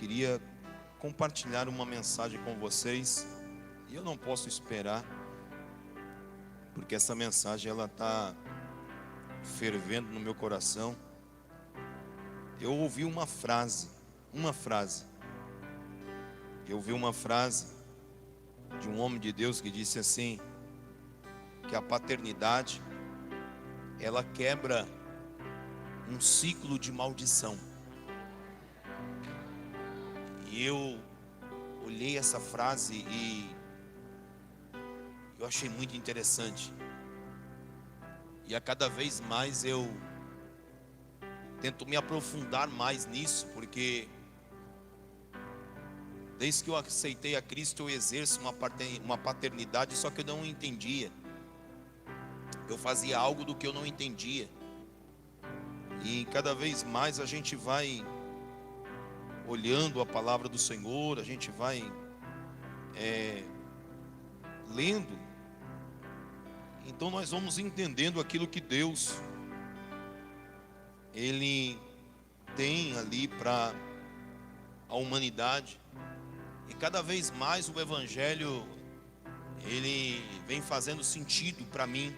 queria compartilhar uma mensagem com vocês. E eu não posso esperar, porque essa mensagem ela está fervendo no meu coração. Eu ouvi uma frase. Eu ouvi uma frase de um homem de Deus que disse assim, que a paternidade, ela quebra um ciclo de maldição. E eu olhei essa frase e eu achei muito interessante. E a cada vez mais eu tento me aprofundar mais nisso, porque desde que eu aceitei a Cristo eu exerço uma paternidade, só que eu não entendia. Eu fazia algo do que eu não entendia. E cada vez mais a gente vai olhando a palavra do Senhor, a gente vai lendo. Então nós vamos entendendo aquilo que Deus Ele tem ali para a humanidade. E cada vez mais o Evangelho ele vem fazendo sentido para mim.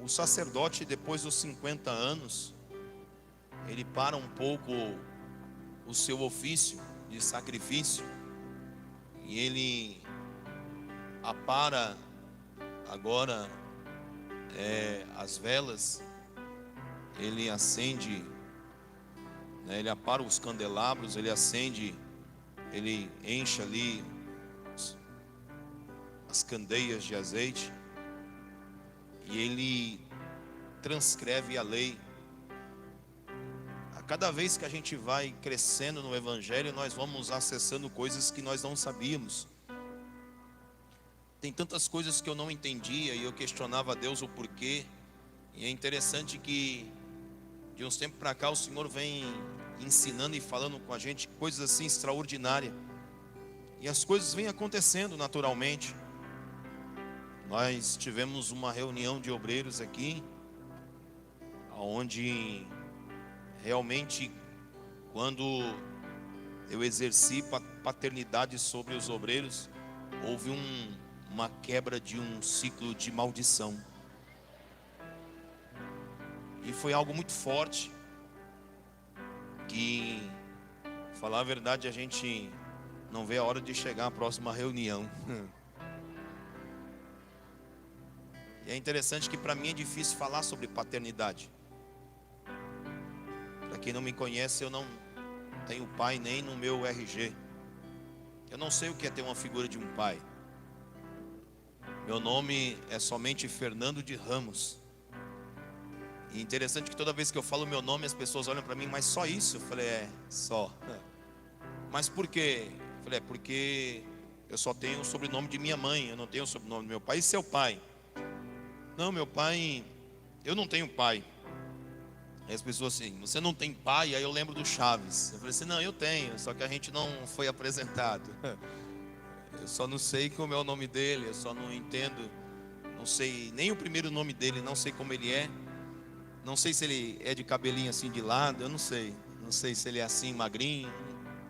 O sacerdote, depois dos 50 anos, ele para um pouco o seu ofício de sacrifício e ele apara agora as velas, ele acende, ele apara os candelabros, ele acende, ele enche ali as candeias de azeite e ele transcreve a lei. A cada vez que a gente vai crescendo no Evangelho, nós vamos acessando coisas que nós não sabíamos. Tem tantas coisas que eu não entendia e eu questionava a Deus o porquê. E é interessante que de uns tempos para cá o Senhor vem ensinando e falando com a gente coisas assim extraordinárias. E as coisas vêm acontecendo naturalmente. Nós tivemos uma reunião de obreiros aqui, onde realmente quando eu exerci paternidade sobre os obreiros, houve uma quebra de um ciclo de maldição. E foi algo muito forte, que, falar a verdade, a gente não vê a hora de chegar à próxima reunião. E é interessante que para mim é difícil falar sobre paternidade. Para quem não me conhece, eu não tenho pai nem no meu RG. Eu não sei o que é ter uma figura de um pai. Meu nome é somente Fernando de Ramos. E interessante que toda vez que eu falo meu nome, as pessoas olham para mim, mas só isso? Eu falei, só. Mas por quê? Eu falei, porque eu só tenho o sobrenome de minha mãe, eu não tenho o sobrenome do meu pai. E seu pai? Não, meu pai, eu não tenho pai. Aí as pessoas assim, você não tem pai? Aí eu lembro do Chaves. Eu falei assim, não, eu tenho, só que a gente não foi apresentado. Eu só não sei como é o nome dele, eu só não entendo, não sei nem o primeiro nome dele, não sei como ele é. Não sei se ele é de cabelinho assim de lado, eu não sei. Não sei se ele é assim, magrinho,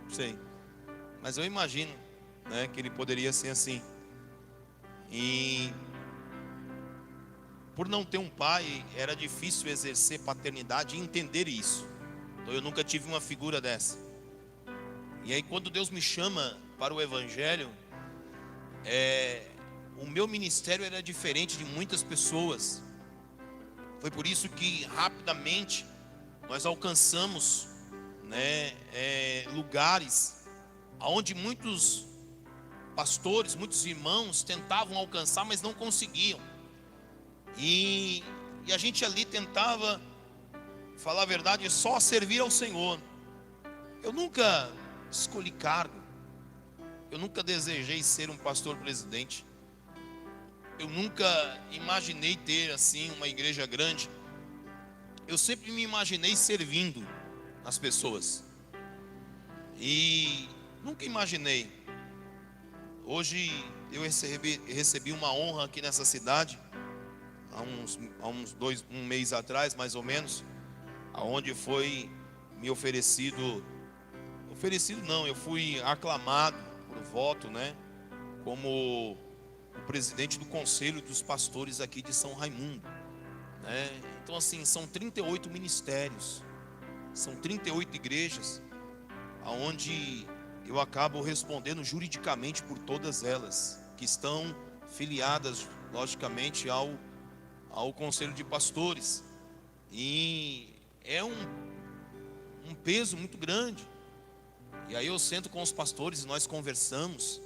não sei. Mas eu imagino, que ele poderia ser assim. E por não ter um pai, era difícil exercer paternidade e entender isso. Então eu nunca tive uma figura dessa. E aí quando Deus me chama para o Evangelho, o meu ministério era diferente de muitas pessoas. Foi por isso que rapidamente nós alcançamos lugares onde muitos pastores, muitos irmãos tentavam alcançar, mas não conseguiam. E a gente ali tentava, falar a verdade, só servir ao Senhor. Eu nunca escolhi cargo. Eu nunca desejei ser um pastor presidente. Eu nunca imaginei ter assim uma igreja grande. Eu sempre me imaginei servindo as pessoas. E nunca imaginei. Hoje eu recebi uma honra aqui nessa cidade, há um mês atrás mais ou menos, aonde foi me oferecido não, eu fui aclamado por voto, né, como o presidente do conselho dos pastores aqui de São Raimundo, né? Então assim, são 38 ministérios, são 38 igrejas, aonde eu acabo respondendo juridicamente por todas elas, que estão filiadas, logicamente, ao conselho de pastores. E é um peso muito grande. E aí eu sento com os pastores e nós conversamos,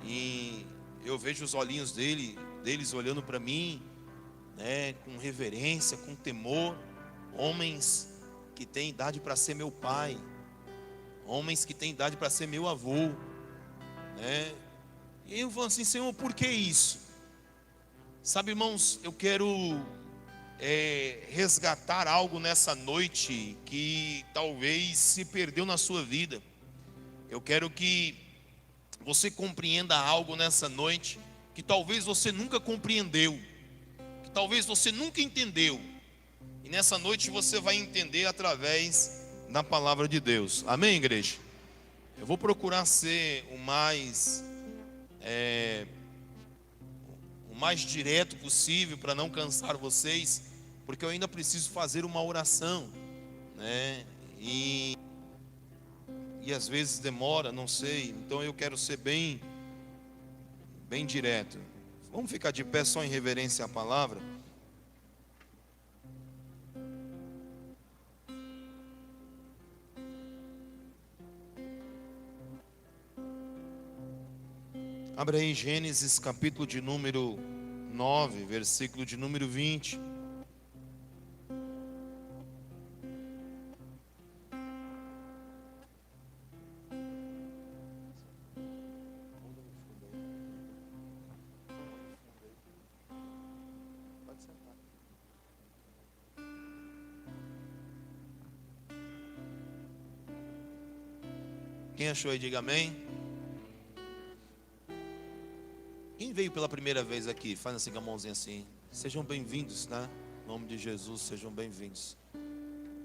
e eu vejo os olhinhos deles olhando para mim, né, com reverência, com temor. Homens que têm idade para ser meu pai, homens que têm idade para ser meu avô, né? E eu falo assim: Senhor, por que isso? Sabe, irmãos, eu quero resgatar algo nessa noite que talvez se perdeu na sua vida. Eu quero que você compreenda algo nessa noite que talvez você nunca compreendeu, que talvez você nunca entendeu. E nessa noite você vai entender através da palavra de Deus. Amém, igreja? Eu vou procurar ser o mais direto possível, para não cansar vocês, porque eu ainda preciso fazer uma oração, né? E às vezes demora, não sei. Então eu quero ser bem direto. Vamos ficar de pé só em reverência à palavra. Abra aí Gênesis capítulo de número 9, versículo de número 20. Quem achou aí, diga amém. Quem veio pela primeira vez aqui, faz assim com a mãozinha assim. Sejam bem-vindos, né? Em nome de Jesus, sejam bem-vindos.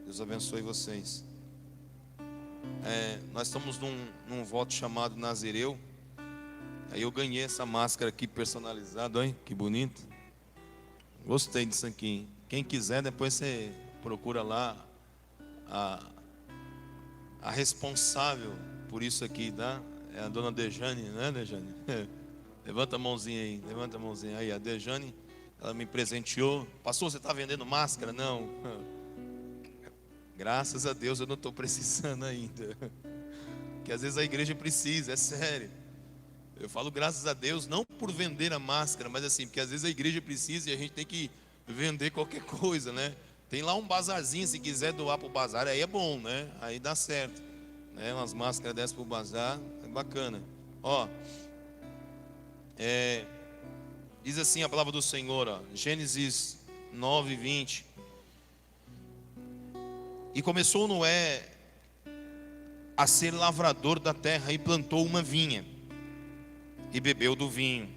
Deus abençoe vocês. Nós estamos num voto chamado Nazireu. Aí eu ganhei essa máscara aqui personalizada, hein? Que bonito. Gostei disso aqui. Quem quiser, depois você procura lá a responsável por isso aqui, tá? É a dona Dejane, né, Dejane? Levanta a mãozinha aí, levanta a mãozinha aí. A Dejane, ela me presenteou. Pastor, você está vendendo máscara? Não. Graças a Deus eu não estou precisando ainda. Que às vezes a igreja precisa, é sério. Eu falo graças a Deus, não por vender a máscara, mas assim, porque às vezes a igreja precisa e a gente tem que vender qualquer coisa, né? Tem lá um bazarzinho, se quiser doar para o bazar, aí é bom, né? Aí dá certo, né? Umas máscaras dessas para o bazar, é bacana. Ó, diz assim a palavra do Senhor, ó, Gênesis 9, 20. E começou Noé a ser lavrador da terra e plantou uma vinha, e bebeu do vinho,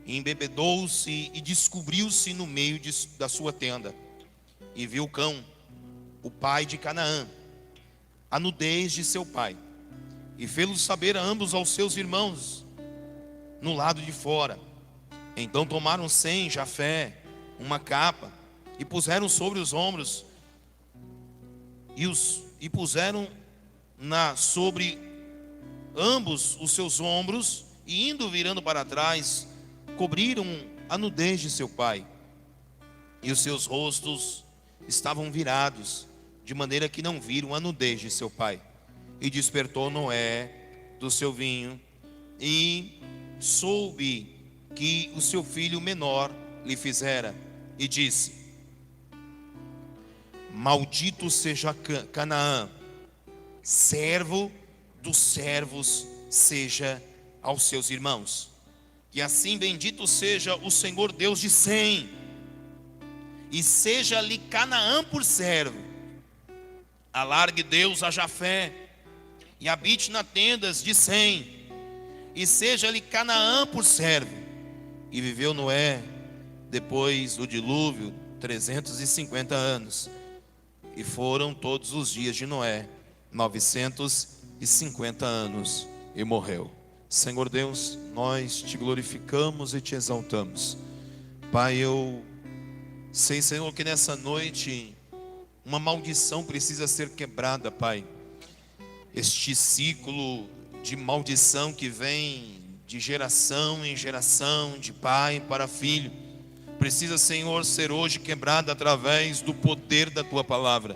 e embebedou-se e descobriu-se no meio da sua tenda, e viu Cão, o pai de Canaã, a nudez de seu pai, e fê-lo saber a ambos aos seus irmãos no lado de fora. Então tomaram Sem, Jafé, uma capa, e puseram sobre os ombros, e puseram sobre ambos os seus ombros, e indo virando para trás, cobriram a nudez de seu pai, e os seus rostos estavam virados, de maneira que não viram a nudez de seu pai. E despertou Noé do seu vinho, e soube que o seu filho menor lhe fizera, e disse: maldito seja Canaã, servo dos servos seja aos seus irmãos. E assim bendito seja o Senhor Deus de Sem, e seja-lhe Canaã por servo. Alargue Deus a Jafé, e habite nas tendas de Sem, e seja-lhe Canaã por servo. E viveu Noé, depois do dilúvio, 350 anos, E foram todos os dias de Noé 950 anos e morreu. Senhor Deus, nós te glorificamos e te exaltamos. Pai, eu sei, Senhor, que nessa noite uma maldição precisa ser quebrada, Pai. Este ciclo de maldição que vem de geração em geração, de pai para filho, precisa, Senhor, ser hoje quebrada através do poder da Tua palavra.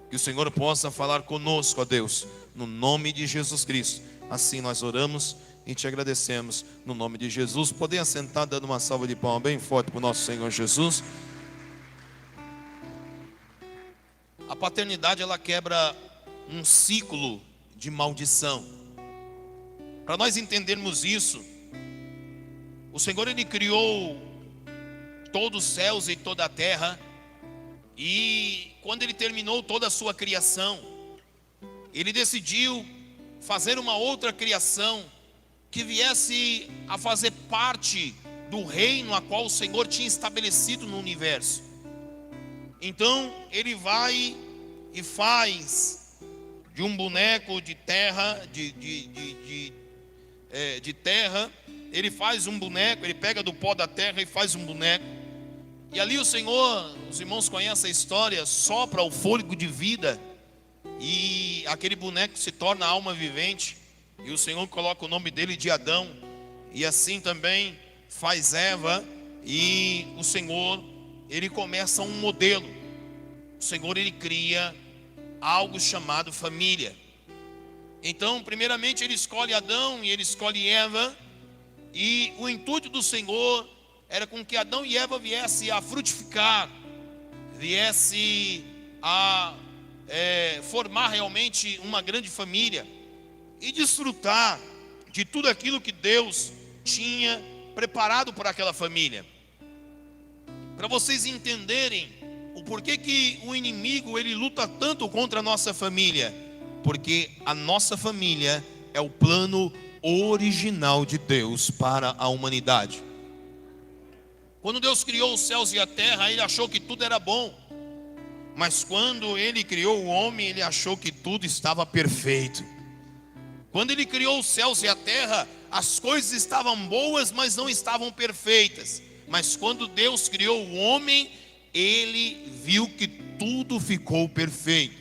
Que o Senhor possa falar conosco, ó Deus, no nome de Jesus Cristo. Assim nós oramos e te agradecemos, no nome de Jesus. Podem assentar, dando uma salva de palmas bem forte para o nosso Senhor Jesus. A paternidade, ela quebra um ciclo de maldição. Para nós entendermos isso, o Senhor, Ele criou todos os céus e toda a terra, e quando Ele terminou toda a sua criação, Ele decidiu fazer uma outra criação que viesse a fazer parte do reino a qual o Senhor tinha estabelecido no universo. Então Ele vai e faz de um boneco de terra, de terra, Ele faz um boneco, Ele pega do pó da terra e faz um boneco. E ali o Senhor, os irmãos conhecem a história, sopra o fôlego de vida, e aquele boneco se torna alma vivente, e o Senhor coloca o nome dele de Adão, e assim também faz Eva, e o Senhor, Ele começa um modelo. O Senhor, Ele cria algo chamado família. Então, primeiramente Ele escolhe Adão e Ele escolhe Eva, e o intuito do Senhor era com que Adão e Eva viessem a frutificar, viessem a formar realmente uma grande família e desfrutar de tudo aquilo que Deus tinha preparado para aquela família. Para vocês entenderem o porquê que o inimigo, ele luta tanto contra a nossa família, porque a nossa família é o plano original de Deus para a humanidade. Quando Deus criou os céus e a terra, Ele achou que tudo era bom. Mas quando Ele criou o homem, Ele achou que tudo estava perfeito. Quando Ele criou os céus e a terra, as coisas estavam boas, mas não estavam perfeitas. Mas quando Deus criou o homem, Ele viu que tudo ficou perfeito.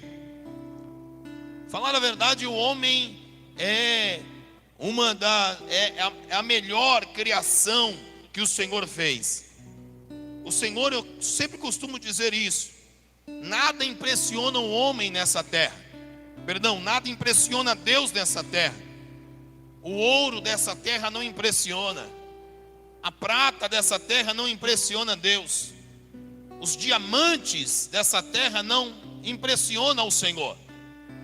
Falar a verdade, o homem é a melhor criação que o Senhor fez. O Senhor, eu sempre costumo dizer isso, nada impressiona o homem nessa terra. Nada impressiona Deus nessa terra. O ouro dessa terra não impressiona. A prata dessa terra não impressiona Deus. Os diamantes dessa terra não impressionam o Senhor.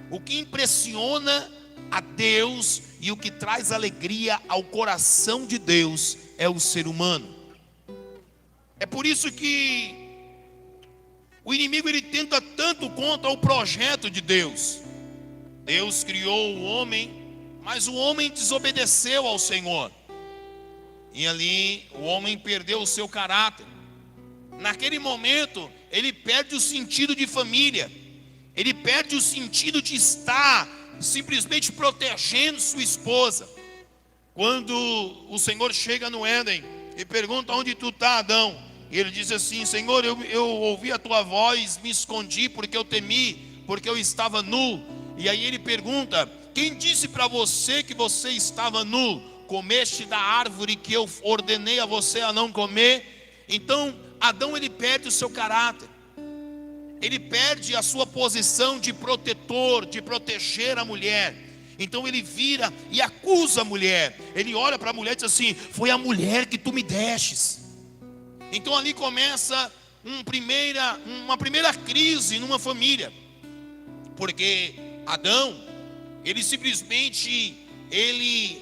O que impressiona a Deus e o que traz alegria ao coração de Deus é o ser humano. É por isso que o inimigo, ele tenta tanto contra o projeto de Deus. Deus criou o homem, mas o homem desobedeceu ao Senhor. E ali o homem perdeu o seu caráter. Naquele momento, ele perde o sentido de família. Ele perde o sentido de estar simplesmente protegendo sua esposa. Quando o Senhor chega no Éden e pergunta: onde tu está, Adão? E ele diz assim: Senhor, eu ouvi a tua voz, me escondi porque eu temi, porque eu estava nu. E aí ele pergunta: quem disse para você que você estava nu? Comeste da árvore que eu ordenei a você a não comer? Então Adão, ele perde o seu caráter. Ele perde a sua posição de protetor, de proteger a mulher. Então ele vira e acusa a mulher. Ele olha para a mulher e diz assim: foi a mulher que tu me destes. Então ali começa uma primeira crise numa família. Porque Adão, ele simplesmente, ele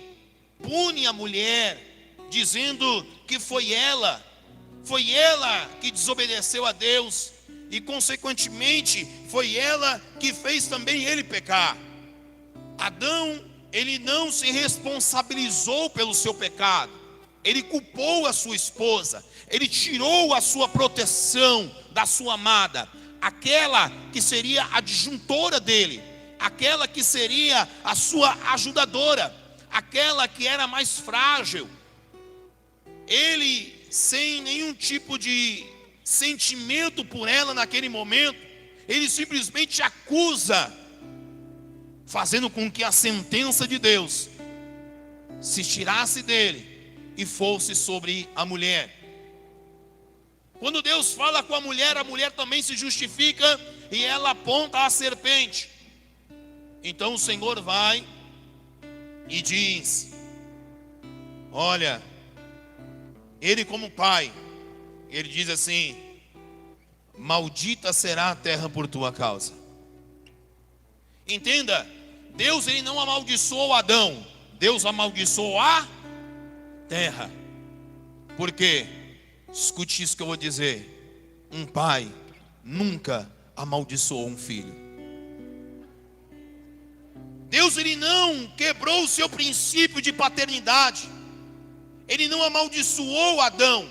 pune a mulher, dizendo que foi ela que desobedeceu a Deus. E consequentemente foi ela que fez também ele pecar. Adão, ele não se responsabilizou pelo seu pecado. Ele culpou a sua esposa. Ele tirou a sua proteção da sua amada. aquela que seria a adjuntora dele, aquela que seria a sua ajudadora, aquela que era mais frágil. Ele, sem nenhum tipo de sentimento por ela naquele momento, ele simplesmente acusa, fazendo com que a sentença de Deus se tirasse dele e fosse sobre a mulher. Quando Deus fala com a mulher também se justifica e ela aponta a serpente. Então o Senhor vai e diz: olha, ele como pai, ele diz assim: maldita será a terra por tua causa. Entenda, Deus ele não amaldiçoou Adão, Deus amaldiçoou a terra. Por quê? Escute isso que eu vou dizer: um pai nunca amaldiçoou um filho. Deus ele não quebrou o seu princípio de paternidade. Ele não amaldiçoou Adão,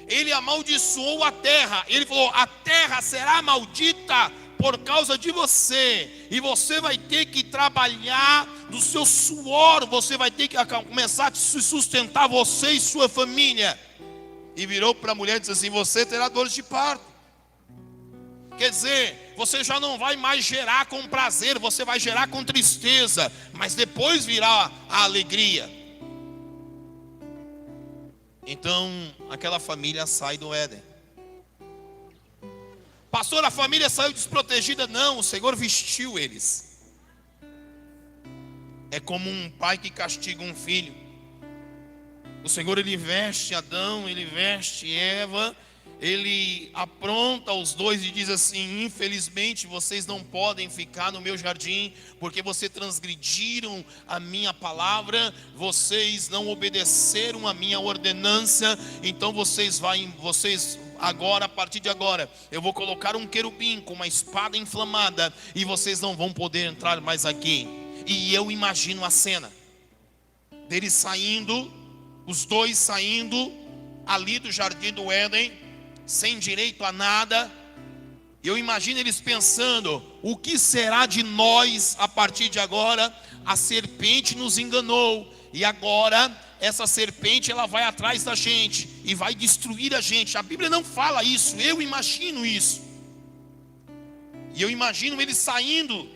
ele amaldiçoou a terra. Ele falou: a terra será maldita por causa de você, e você vai ter que trabalhar do seu suor, você vai ter que começar a se sustentar, você e sua família. E virou para a mulher e disse assim: você terá dores de parto. Quer dizer, você já não vai mais gerar com prazer, você vai gerar com tristeza, mas depois virá a alegria. Então aquela família sai do Éden. Pastor, a família saiu desprotegida? Não, o Senhor vestiu eles. É como um pai que castiga um filho. O Senhor ele veste Adão, ele veste Eva, ele apronta os dois e diz assim: infelizmente vocês não podem ficar no meu jardim, porque vocês transgrediram a minha palavra, vocês não obedeceram a minha ordenança. Então vocês agora, a partir de agora, eu vou colocar um querubim com uma espada inflamada, e vocês não vão poder entrar mais aqui. E eu imagino a cena deles saindo, os dois saindo ali do jardim do Éden, sem direito a nada. Eu imagino eles pensando: o que será de nós a partir de agora? A serpente nos enganou, e agora essa serpente ela vai atrás da gente e vai destruir a gente. A Bíblia não fala isso, eu imagino isso. E eu imagino eles saindo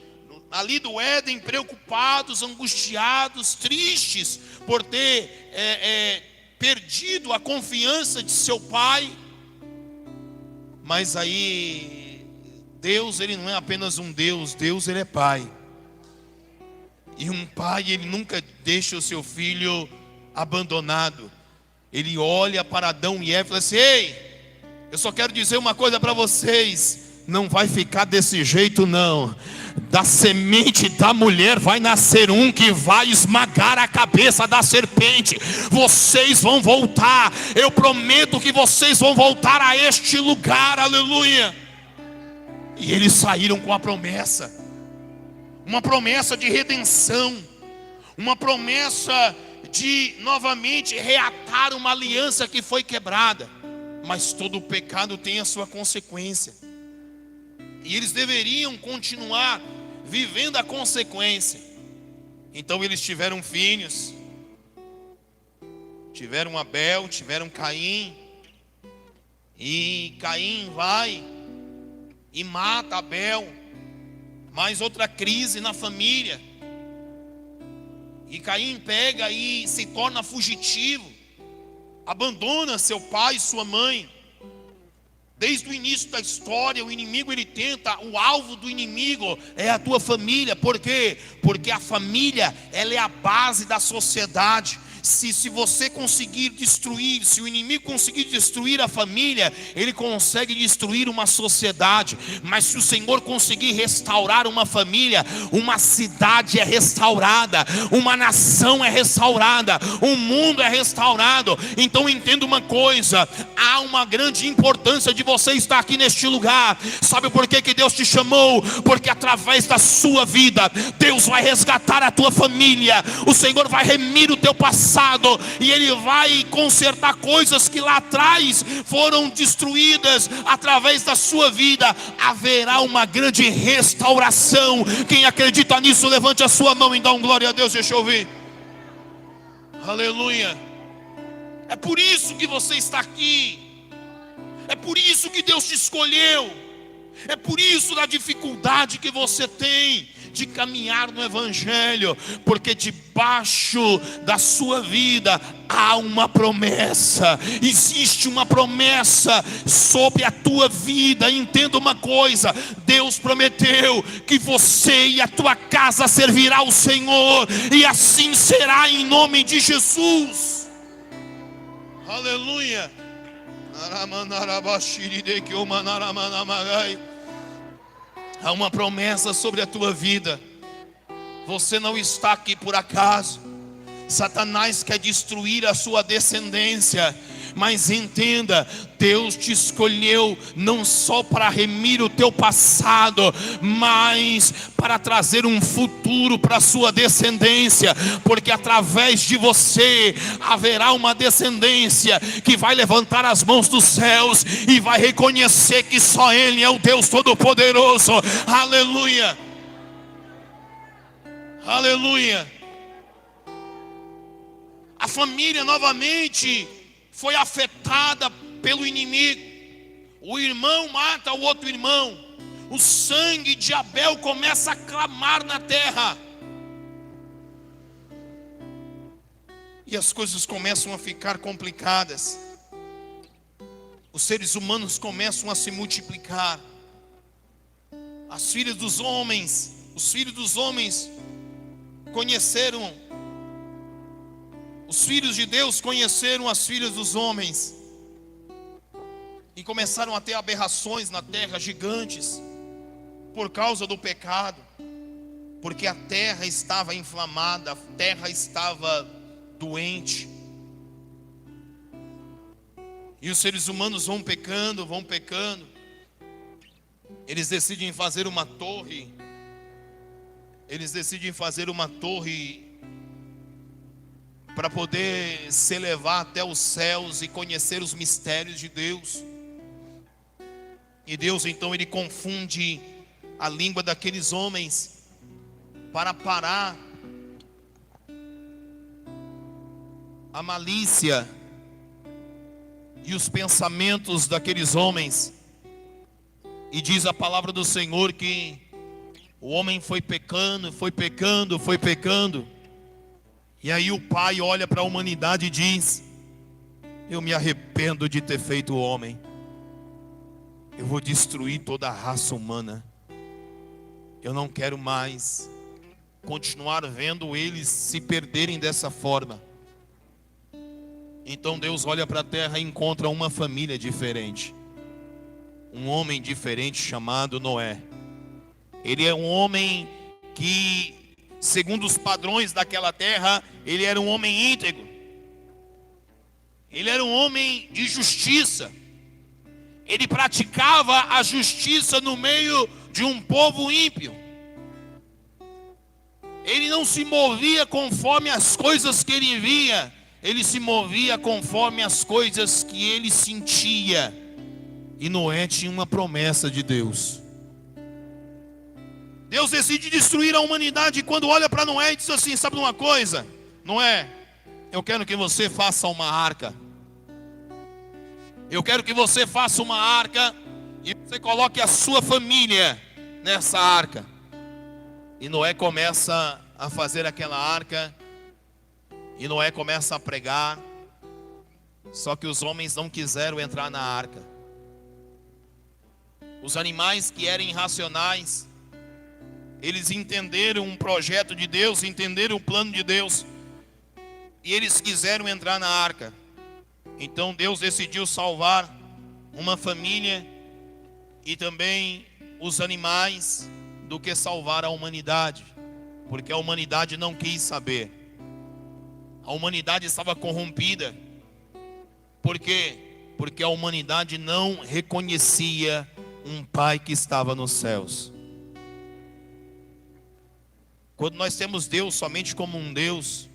ali do Éden, preocupados, angustiados, tristes por ter perdido a confiança de seu pai. Mas aí Deus ele não é apenas um Deus, Deus ele é pai. E um pai ele nunca deixa o seu filho abandonado. Ele olha para Adão e Eva e fala assim: ei, eu só quero dizer uma coisa para vocês, não vai ficar desse jeito não. Da semente da mulher vai nascer um que vai esmagar a cabeça da serpente. Vocês vão voltar, eu prometo que vocês vão voltar a este lugar, aleluia. E eles saíram com a promessa, uma promessa de redenção, uma promessa de novamente reatar uma aliança que foi quebrada. Mas todo pecado tem a sua consequência, e eles deveriam continuar vivendo a consequência. Então eles tiveram filhos, tiveram Abel, tiveram Caim. E Caim vai e mata Abel. Mais outra crise na família. E Caim pega e se torna fugitivo, abandona seu pai e sua mãe. Desde o início da história, o inimigo ele tenta, o alvo do inimigo é a tua família. Por quê? Porque a família, ela é a base da sociedade. Se você conseguir destruir, se o inimigo conseguir destruir a família, ele consegue destruir uma sociedade. Mas se o Senhor conseguir restaurar uma família, uma cidade é restaurada, uma nação é restaurada, um mundo é restaurado. Então entenda uma coisa: há uma grande importância de você estar aqui neste lugar. Sabe por que Deus te chamou? Porque através da sua vida Deus vai resgatar a tua família. O Senhor vai remir o teu passado. passado, e Ele vai consertar coisas que lá atrás foram destruídas através da sua vida. Haverá uma grande restauração. Quem acredita nisso, levante a sua mão e dá um glória a Deus. Deixa eu ouvir. Aleluia. É por isso que você está aqui. É por isso que Deus te escolheu. É por isso da dificuldade que você tem de caminhar no Evangelho, porque debaixo da sua vida há uma promessa. Existe uma promessa sobre a tua vida. Entenda uma coisa: Deus prometeu que você e a tua casa servirá ao Senhor, e assim será em nome de Jesus. Aleluia. Há uma promessa sobre a tua vida. Você não está aqui por acaso. Satanás quer destruir a sua descendência, mas entenda, Deus te escolheu não só para remir o teu passado, mas para trazer um futuro para a sua descendência, porque através de você haverá uma descendência que vai levantar as mãos dos céus e vai reconhecer que só Ele é o Deus Todo-Poderoso. Aleluia, aleluia. A família novamente foi afetada pelo inimigo. O irmão mata o outro irmão. O sangue de Abel começa a clamar na terra. E as coisas começam a ficar complicadas. Os seres humanos começam a se multiplicar. Os filhos dos homens conheceram. Os filhos de Deus conheceram as filhas dos homens e começaram a ter aberrações na terra, gigantes, por causa do pecado, porque a terra estava inflamada, a terra estava doente. E os seres humanos vão pecando. Eles decidem fazer uma torre. Para poder se elevar até os céus e conhecer os mistérios de Deus. E Deus então Ele confunde a língua daqueles homens para parar a malícia e os pensamentos daqueles homens. E diz a palavra do Senhor que o homem foi pecando. E aí o Pai olha para a humanidade e diz: eu me arrependo de ter feito o homem. Eu vou destruir toda a raça humana. Eu não quero mais continuar vendo eles se perderem dessa forma. Então Deus olha para a terra e encontra uma família diferente. Um homem diferente chamado Noé. Ele é um homem que, segundo os padrões daquela terra, ele era um homem íntegro. Ele era um homem de justiça. Ele praticava a justiça no meio de um povo ímpio. Ele não se movia conforme as coisas que ele via. Ele se movia conforme as coisas que ele sentia. E Noé tinha uma promessa de Deus. Deus decide destruir a humanidade. E quando olha para Noé e diz assim: sabe uma coisa, Noé, eu quero que você faça uma arca. Eu quero que você faça uma arca e você coloque a sua família nessa arca. E Noé começa a fazer aquela arca. E Noé começa a pregar. Só que os homens não quiseram entrar na arca. Os animais que eram irracionais, eles entenderam um projeto de Deus, entenderam o plano de Deus, e eles quiseram entrar na arca. Então Deus decidiu salvar uma família e também os animais do que salvar a humanidade, porque a humanidade não quis saber. A humanidade estava corrompida. Por quê? Porque a humanidade não reconhecia um Pai que estava nos céus. Quando nós temos Deus somente como um Deus,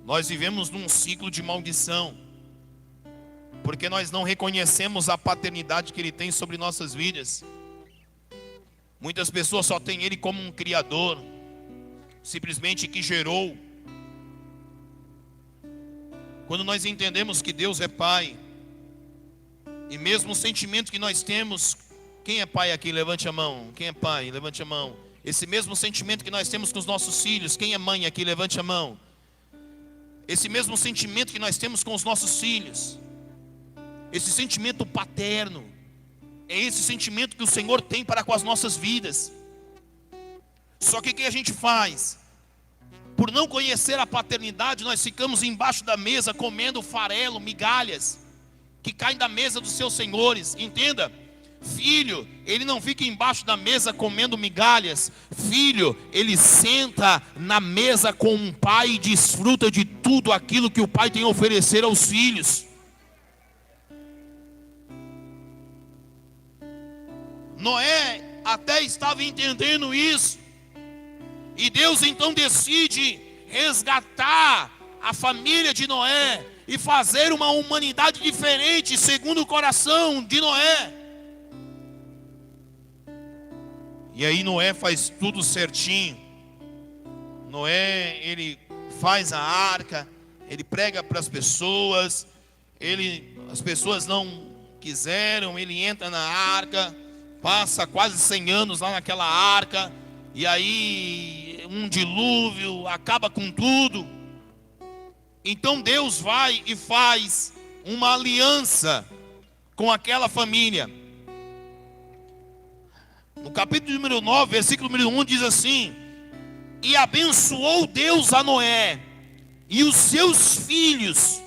Nós vivemos num ciclo de maldição, porque nós não reconhecemos a paternidade que Ele tem sobre nossas vidas. Muitas pessoas só têm Ele como um criador, simplesmente que gerou. Quando nós entendemos que Deus é Pai, e mesmo o sentimento que nós temos, quem é pai aqui? Levante a mão. Quem é pai? Levante a mão. Esse mesmo sentimento que nós temos com os nossos filhos, quem é mãe aqui? Levante a mão. Esse mesmo sentimento que nós temos com os nossos filhos, esse sentimento paterno, é esse sentimento que o Senhor tem para com as nossas vidas. Só que o que a gente faz? Por não conhecer a paternidade, nós ficamos embaixo da mesa comendo farelo, migalhas, que caem da mesa dos seus senhores. Entenda, filho, ele não fica embaixo da mesa comendo migalhas. Filho, ele senta na mesa com um pai e desfruta de tudo aquilo que o pai tem a oferecer aos filhos. Noé até estava entendendo isso, e Deus então decide resgatar a família de Noé e fazer uma humanidade diferente, segundo o coração de Noé. E aí Noé faz tudo certinho. Noé, ele faz a arca, ele prega para as pessoas, as pessoas não quiseram, ele entra na arca, passa quase 100 anos lá naquela arca, e aí um dilúvio acaba com tudo. Então Deus vai e faz uma aliança com aquela família. No capítulo número 9, versículo número 1 diz assim: e abençoou Deus a Noé e os seus filhos.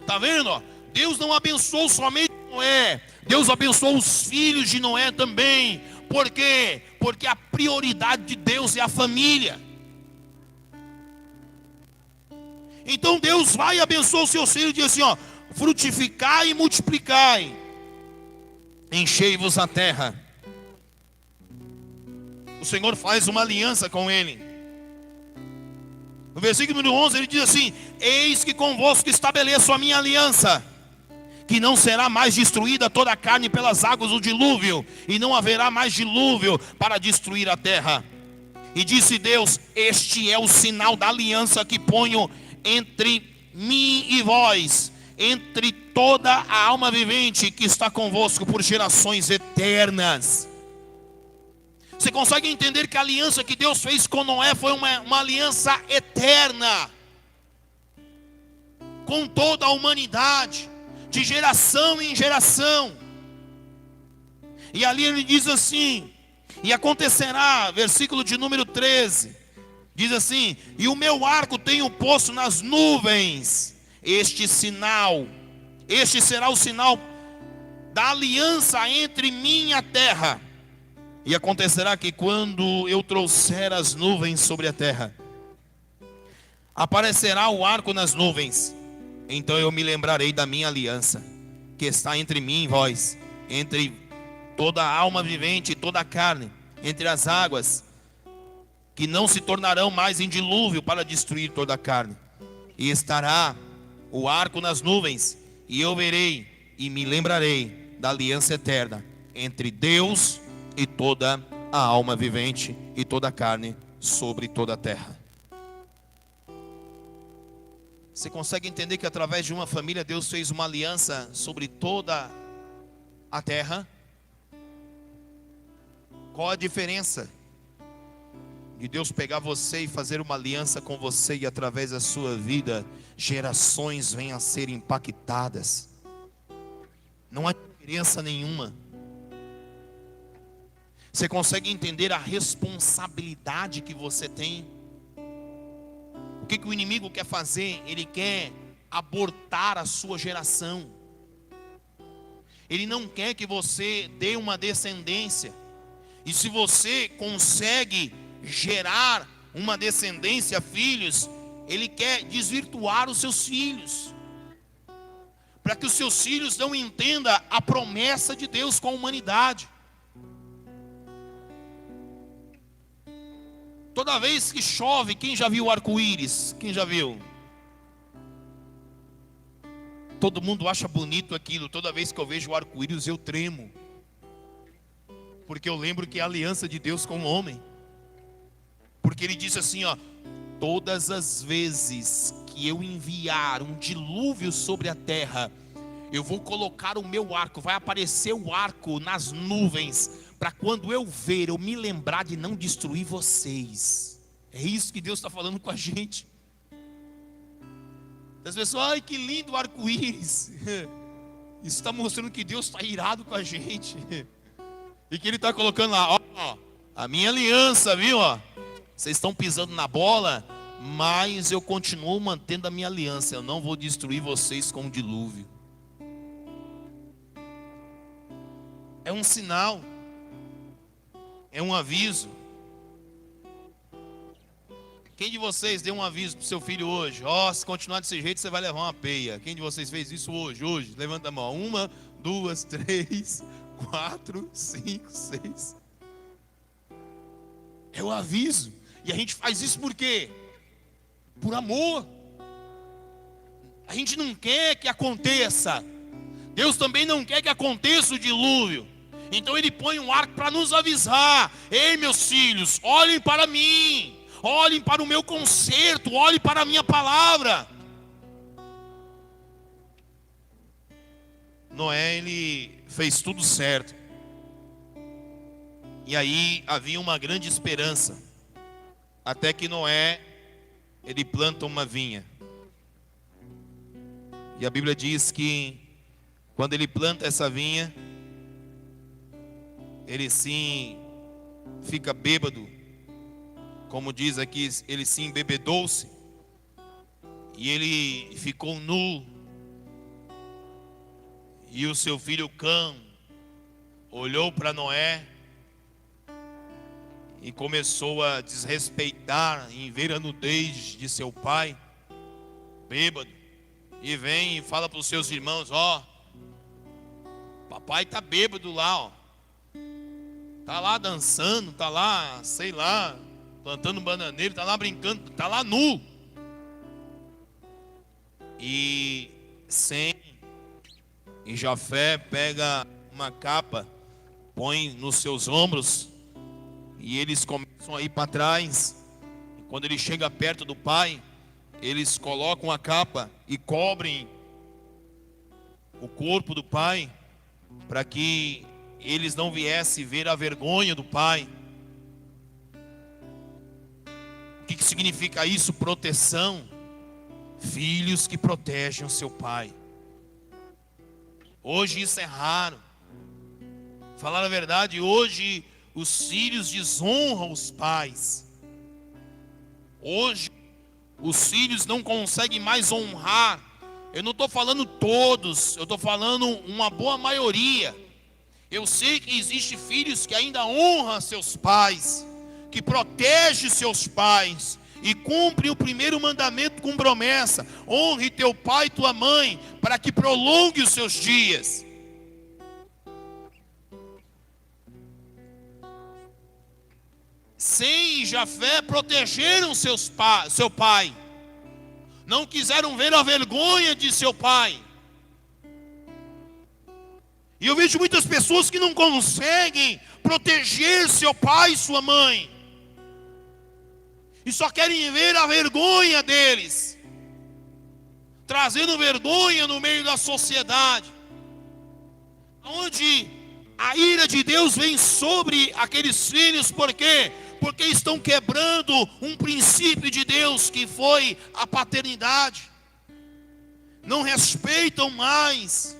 Está vendo? Ó? Deus não abençoou somente Noé, Deus abençoou os filhos de Noé também. Por quê? Porque a prioridade de Deus é a família. Então Deus vai e abençoa os seus filhos e diz assim, ó: frutificai e multiplicai, enchei-vos a terra. O Senhor faz uma aliança com ele. No versículo número 11 ele diz assim: eis que convosco estabeleço a minha aliança, que não será mais destruída toda a carne pelas águas do dilúvio, e não haverá mais dilúvio para destruir a terra. E disse Deus: este é o sinal da aliança que ponho entre mim e vós, entre toda a alma vivente que está convosco por gerações eternas. Você consegue entender que a aliança que Deus fez com Noé foi uma aliança eterna com toda a humanidade, de geração em geração. E ali ele diz assim: e acontecerá, versículo de número 13, diz assim: e o meu arco tenho posto nas nuvens, este será o sinal da aliança entre mim e a terra. E acontecerá que quando eu trouxer as nuvens sobre a terra, aparecerá o arco nas nuvens, então eu me lembrarei da minha aliança, que está entre mim e vós, entre toda a alma vivente e toda a carne, entre as águas, que não se tornarão mais em dilúvio para destruir toda a carne. E estará o arco nas nuvens, e eu verei e me lembrarei da aliança eterna entre Deus e toda a alma vivente e toda a carne sobre toda a terra. Você consegue entender que através de uma família Deus fez uma aliança sobre toda a terra? Qual a diferença de Deus pegar você e fazer uma aliança com você, e através da sua vida gerações venham a ser impactadas? Não há diferença nenhuma. Você consegue entender a responsabilidade que você tem? O que o inimigo quer fazer? Ele quer abortar a sua geração. Ele não quer que você dê uma descendência. E se você consegue gerar uma descendência, filhos, ele quer desvirtuar os seus filhos, para que os seus filhos não entendam a promessa de Deus com a humanidade. Toda vez que chove, quem já viu o arco-íris? Quem já viu? todo mundo acha bonito aquilo. Toda vez que eu vejo o arco-íris eu tremo, porque eu lembro que é a aliança de Deus com o homem. Porque ele disse assim, ó: todas as vezes que eu enviar um dilúvio sobre a terra, eu vou colocar o meu arco, vai aparecer o arco nas nuvens, para quando eu ver, eu me lembrar de não destruir vocês. É isso que Deus está falando com a gente. As pessoas, ai que lindo o arco-íris. Isso está mostrando que Deus está irado com a gente. E que Ele está colocando lá, ó, a minha aliança, viu? Ó, vocês estão pisando na bola, mas eu continuo mantendo a minha aliança. Eu não vou destruir vocês com o dilúvio. É um sinal, é um aviso. Quem de vocês deu um aviso para o seu filho hoje? Ó, se continuar desse jeito você vai levar uma peia. Quem de vocês fez isso hoje? Hoje, levanta a mão. 1, 2, 3, 4, 5, 6. É o aviso. E a gente faz isso por quê? Por amor. A gente não quer que aconteça. Deus também não quer que aconteça o dilúvio. Então Ele põe um arco para nos avisar. Ei, meus filhos, olhem para mim. Olhem para o meu conserto, olhem para a minha palavra. Noé, ele fez tudo certo. E aí havia uma grande esperança. Até que Noé, ele planta uma vinha. E a Bíblia diz que quando ele planta essa vinha, ele sim fica bêbado. Como diz aqui, ele se embebedou-se. E ele ficou nu. E o seu filho Cã olhou para Noé e começou a desrespeitar em ver a nudez de seu pai, bêbado. E vem e fala para os seus irmãos, ó, papai está bêbado lá, ó. Está lá dançando, está lá, sei lá, plantando bananeiro, está lá brincando, está lá nu. E Sem e Jafé pega uma capa, põe nos seus ombros, e eles começam a ir para trás. E quando ele chega perto do pai, eles colocam a capa e cobrem o corpo do pai, para que eles não viessem ver a vergonha do pai. O que significa isso? Proteção. Filhos que protegem o seu pai. Hoje isso é raro. Falar a verdade, hoje os filhos desonram os pais. Hoje os filhos não conseguem mais honrar. Eu não estou falando todos, eu estou falando uma boa maioria. Eu sei que existem filhos que ainda honram seus pais, que protegem seus pais e cumprem o primeiro mandamento com promessa: honre teu pai e tua mãe, para que prolongue os seus dias. Sem e Jafé protegeram seu pai, não quiseram ver a vergonha de seu pai. E eu vejo muitas pessoas que não conseguem proteger seu pai e sua mãe, e só querem ver a vergonha deles, trazendo vergonha no meio da sociedade, onde a ira de Deus vem sobre aqueles filhos. Por quê? Porque estão quebrando um princípio de Deus, que foi a paternidade. Não respeitam mais.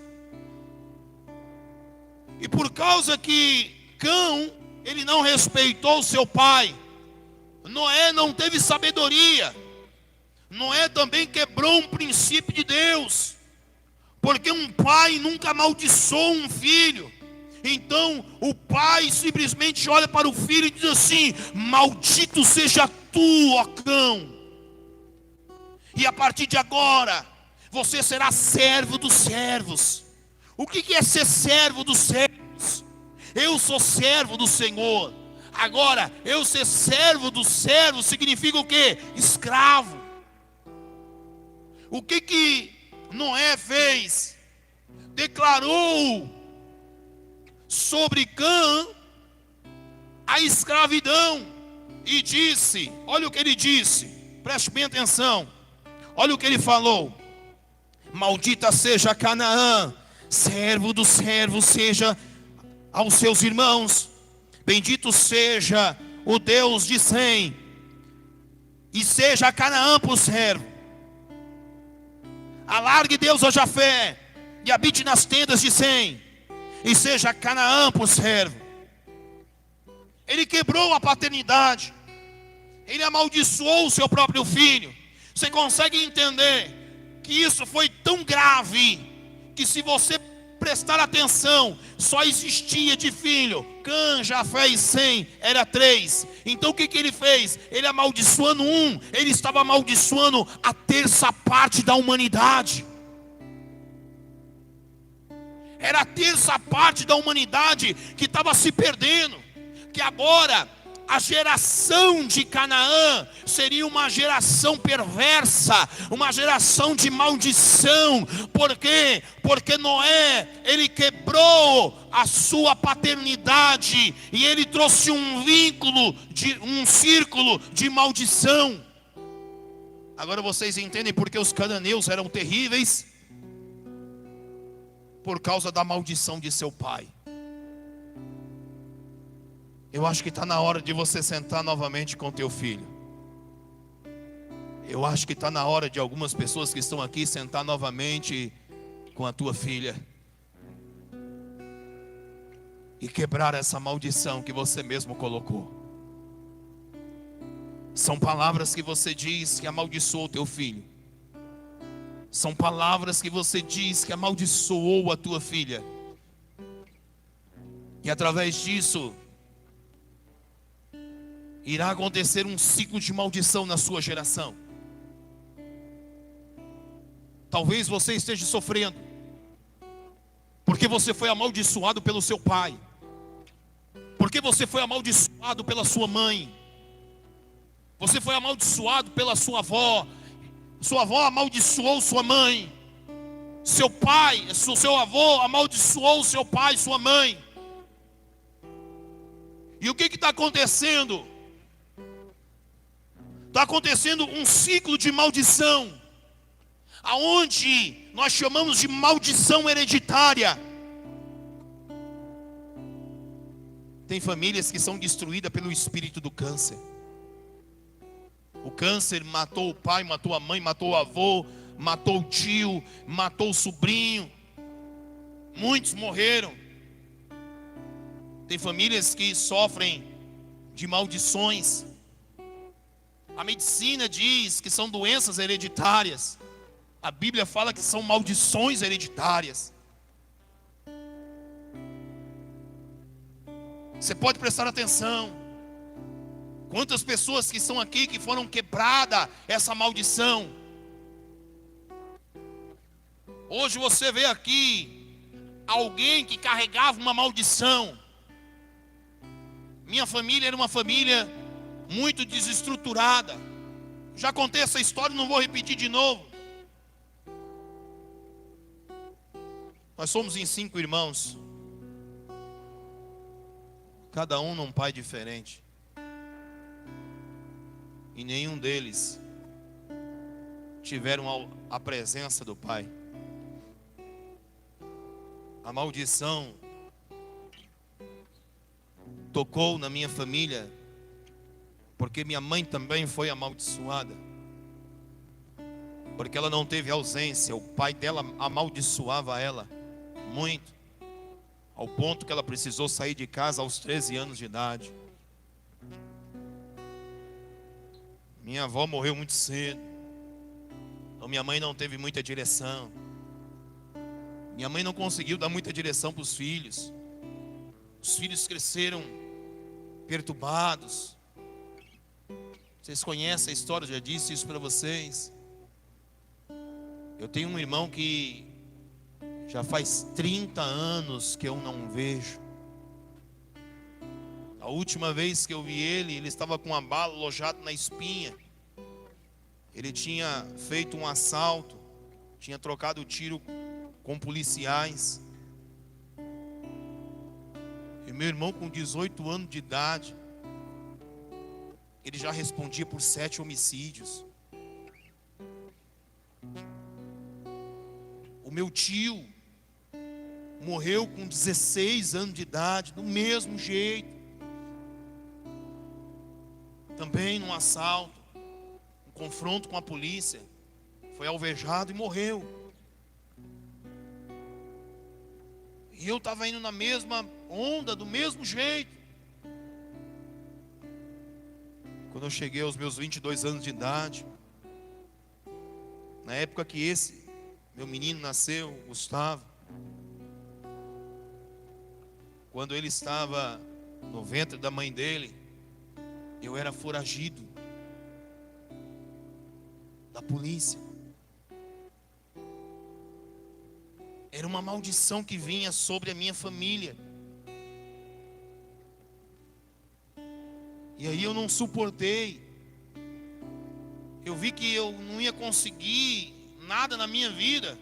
E por causa que Cã, ele não respeitou seu pai, Noé não teve sabedoria. Noé também quebrou um princípio de Deus, porque um pai nunca amaldiçoou um filho. Então o pai simplesmente olha para o filho e diz assim: maldito seja tu, ó Cão, e a partir de agora você será servo dos servos. O que é ser servo dos servos? Eu sou servo do Senhor. Agora, eu ser servo dos servos significa o quê? Escravo. O que Noé fez? Declarou sobre Cã a escravidão e disse, olha o que ele disse, preste bem atenção, olha o que ele falou: maldita seja Canaã, servo dos servos seja aos seus irmãos, bendito seja o Deus de Sem, e seja Canaã por servo. Alargue Deus a Jafé, e habite nas tendas de Sem, e seja Canaã por servo. Ele quebrou a paternidade, ele amaldiçoou o seu próprio filho. Você consegue entender que isso foi tão grave, que se você prestar atenção, só existia de filho Cã, Jafé e Sem, era 3. Então o que ele fez? Ele amaldiçoando um, ele estava amaldiçoando a terça parte da humanidade. Era a terça parte da humanidade que estava se perdendo. Que agora a geração de Canaã seria uma geração perversa, uma geração de maldição. Por quê? Porque Noé, ele quebrou a sua paternidade e ele trouxe um círculo de maldição. Agora vocês entendem porque os cananeus eram terríveis? Por causa da maldição de seu pai. Eu acho que está na hora de você sentar novamente com teu filho. Eu acho que está na hora de algumas pessoas que estão aqui sentar novamente com a tua filha e quebrar essa maldição que você mesmo colocou. São palavras que você diz que amaldiçoou o teu filho. São palavras que você diz que amaldiçoou a tua filha. E através disso irá acontecer um ciclo de maldição na sua geração. Talvez você esteja sofrendo porque você foi amaldiçoado pelo seu pai, porque você foi amaldiçoado pela sua mãe, você foi amaldiçoado pela sua avó. Sua avó amaldiçoou sua mãe, seu pai, seu avô amaldiçoou seu pai, sua mãe. E o que está acontecendo? Está acontecendo um ciclo de maldição, aonde nós chamamos de maldição hereditária. Tem famílias que são destruídas pelo espírito do câncer. O câncer matou o pai, matou a mãe, matou o avô, matou o tio, matou o sobrinho. Muitos morreram. Tem famílias que sofrem de maldições. A medicina diz que são doenças hereditárias. A Bíblia fala que são maldições hereditárias. Você pode prestar atenção. Quantas pessoas que estão aqui que foram quebrada essa maldição. Hoje você vê aqui alguém que carregava uma maldição. Minha família era uma família muito desestruturada. Já contei essa história, não vou repetir de novo. Nós somos em 5 irmãos, cada um num pai diferente. E nenhum deles tiveram a presença do pai. A maldição tocou na minha família, porque minha mãe também foi amaldiçoada. Porque ela não teve ausência, o pai dela amaldiçoava ela muito, ao ponto que ela precisou sair de casa aos 13 anos de idade. Minha avó morreu muito cedo, então minha mãe não teve muita direção. Minha mãe não conseguiu dar muita direção para os filhos. Os filhos cresceram perturbados. Vocês conhecem a história, eu já disse isso para vocês. Eu tenho um irmão que já faz 30 anos que eu não vejo. A última vez que eu vi ele, ele estava com uma bala alojada na espinha. Ele tinha feito um assalto, tinha trocado tiro com policiais. E meu irmão, com 18 anos de idade, ele já respondia por 7 homicídios. O meu tio morreu com 16 anos de idade, do mesmo jeito. Também num assalto, um confronto com a polícia. Foi alvejado e morreu. E eu estava indo na mesma onda, do mesmo jeito. Quando eu cheguei aos meus 22 anos de idade, na época que esse meu menino nasceu, Gustavo, quando ele estava no ventre da mãe dele, eu era foragido da polícia. Era uma maldição que vinha sobre a minha família. E aí eu não suportei. Eu vi que eu não ia conseguir nada na minha vida.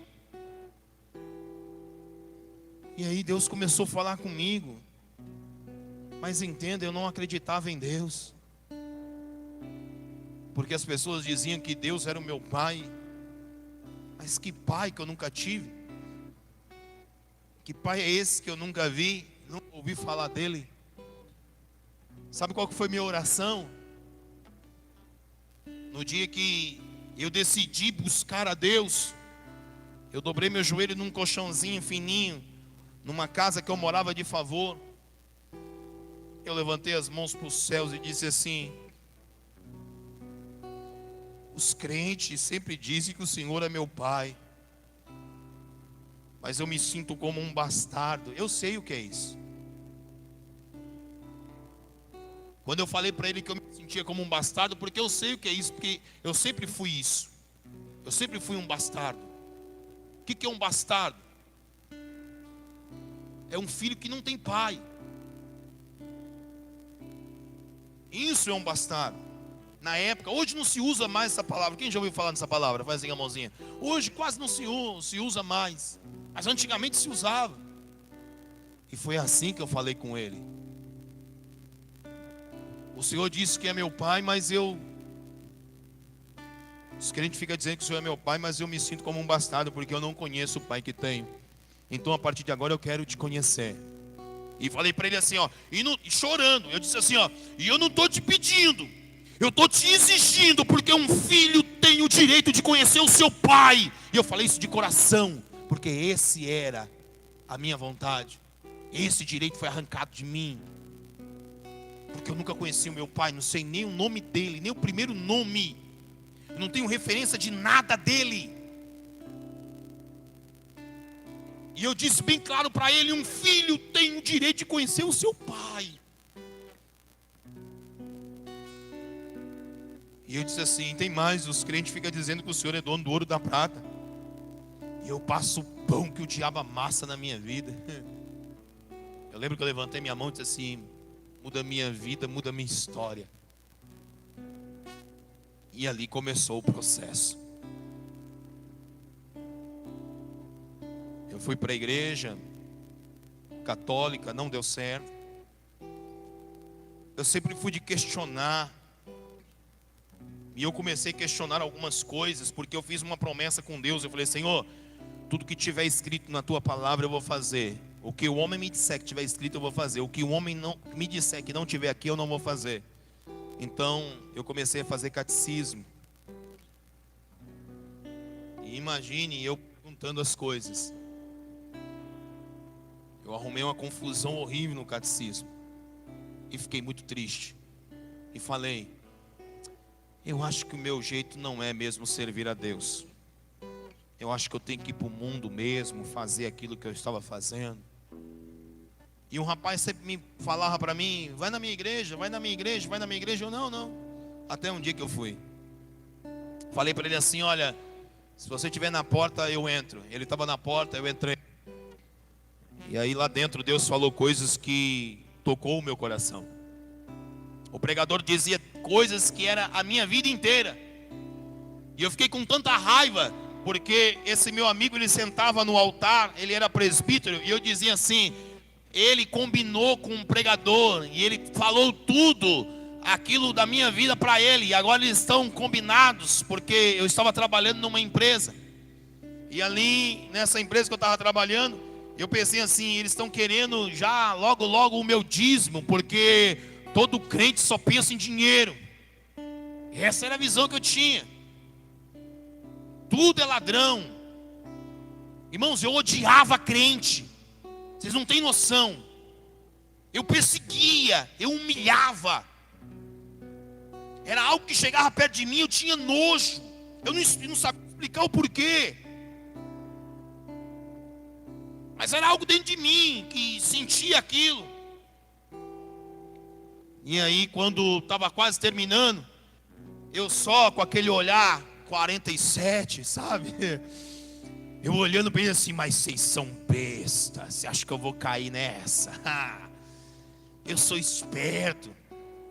E aí Deus começou a falar comigo. Mas entenda, eu não acreditava em Deus. Porque as pessoas diziam que Deus era o meu pai. Mas que pai que eu nunca tive? Que pai é esse que eu nunca vi? Nunca ouvi falar dele? Sabe qual que foi minha oração? No dia que eu decidi buscar a Deus, eu dobrei meu joelho num colchãozinho fininho, numa casa que eu morava de favor. Eu levantei as mãos para os céus e disse assim: os crentes sempre dizem que o Senhor é meu pai, mas eu me sinto como um bastardo. Eu sei o que é isso. Quando eu falei para ele que eu me sentia como um bastardo, porque eu sei o que é isso, porque eu sempre fui isso. Eu sempre fui um bastardo. O que é um bastardo? É um filho que não tem pai. Isso é um bastardo. Na época, hoje não se usa mais essa palavra. Quem já ouviu falar nessa palavra? Faz assim a mãozinha. Hoje quase não se usa mais. Mas antigamente se usava. E foi assim que eu falei com ele. O Senhor disse que é meu pai, mas os crentes ficam dizendo que o Senhor é meu pai, mas eu me sinto como um bastardo, porque eu não conheço o pai que tenho. Então a partir de agora eu quero te conhecer. E falei para ele assim, ó, chorando. Eu disse assim, ó, e eu não estou te pedindo, eu estou te exigindo, porque um filho tem o direito de conhecer o seu pai. E eu falei isso de coração, porque esse era a minha vontade. Esse direito foi arrancado de mim. Porque eu nunca conheci o meu pai, não sei nem o nome dele, nem o primeiro nome. Eu não tenho referência de nada dele. E eu disse bem claro para ele: um filho tem o direito de conhecer o seu pai. E eu disse assim: tem mais, os crentes ficam dizendo que o Senhor é dono do ouro e da prata. E eu passo o pão que o diabo amassa na minha vida. Eu lembro que eu levantei minha mão e disse assim: muda minha vida, muda minha história. E ali começou o processo. Eu fui para a igreja católica, não deu certo. Eu sempre fui de questionar. E eu comecei a questionar algumas coisas, porque eu fiz uma promessa com Deus. Eu falei: Senhor, tudo que tiver escrito na tua palavra eu vou fazer. O que o homem me disser que tiver escrito eu vou fazer. O que o homem não me disser que não tiver aqui eu não vou fazer. Então eu comecei a fazer catecismo. E imagine eu perguntando as coisas. Eu arrumei uma confusão horrível no catecismo. E fiquei muito triste. E falei: eu acho que o meu jeito não é mesmo servir a Deus. Eu acho que eu tenho que ir para o mundo mesmo, fazer aquilo que eu estava fazendo. E um rapaz sempre me falava para mim: vai na minha igreja, vai na minha igreja, vai na minha igreja. Eu: não. Até um dia que eu fui. Falei para ele assim: olha, se você estiver na porta eu entro. Ele estava na porta, eu entrei. E aí lá dentro Deus falou coisas que tocou o meu coração. O pregador dizia coisas que era a minha vida inteira. E eu fiquei com tanta raiva Porque esse meu amigo, ele sentava no altar, ele era presbítero, e eu dizia assim: ele combinou com um pregador, e ele falou tudo aquilo da minha vida para ele, e agora eles estão combinados, porque eu estava trabalhando numa empresa, e ali nessa empresa que eu estava trabalhando, eu pensei assim: eles estão querendo já logo logo o meu dízimo, porque todo crente só pensa em dinheiro. Essa era a visão que eu tinha. Tudo é ladrão. Irmãos, eu odiava crente. Vocês não têm noção. Eu perseguia, eu humilhava. Era algo que chegava perto de mim, eu tinha nojo. Eu não sabia explicar o porquê. Mas era algo dentro de mim que sentia aquilo. E aí, quando estava quase terminando, eu só com aquele olhar 47, sabe? Eu olhando para ele assim: mas vocês são bestas, você acha que eu vou cair nessa? Eu sou esperto.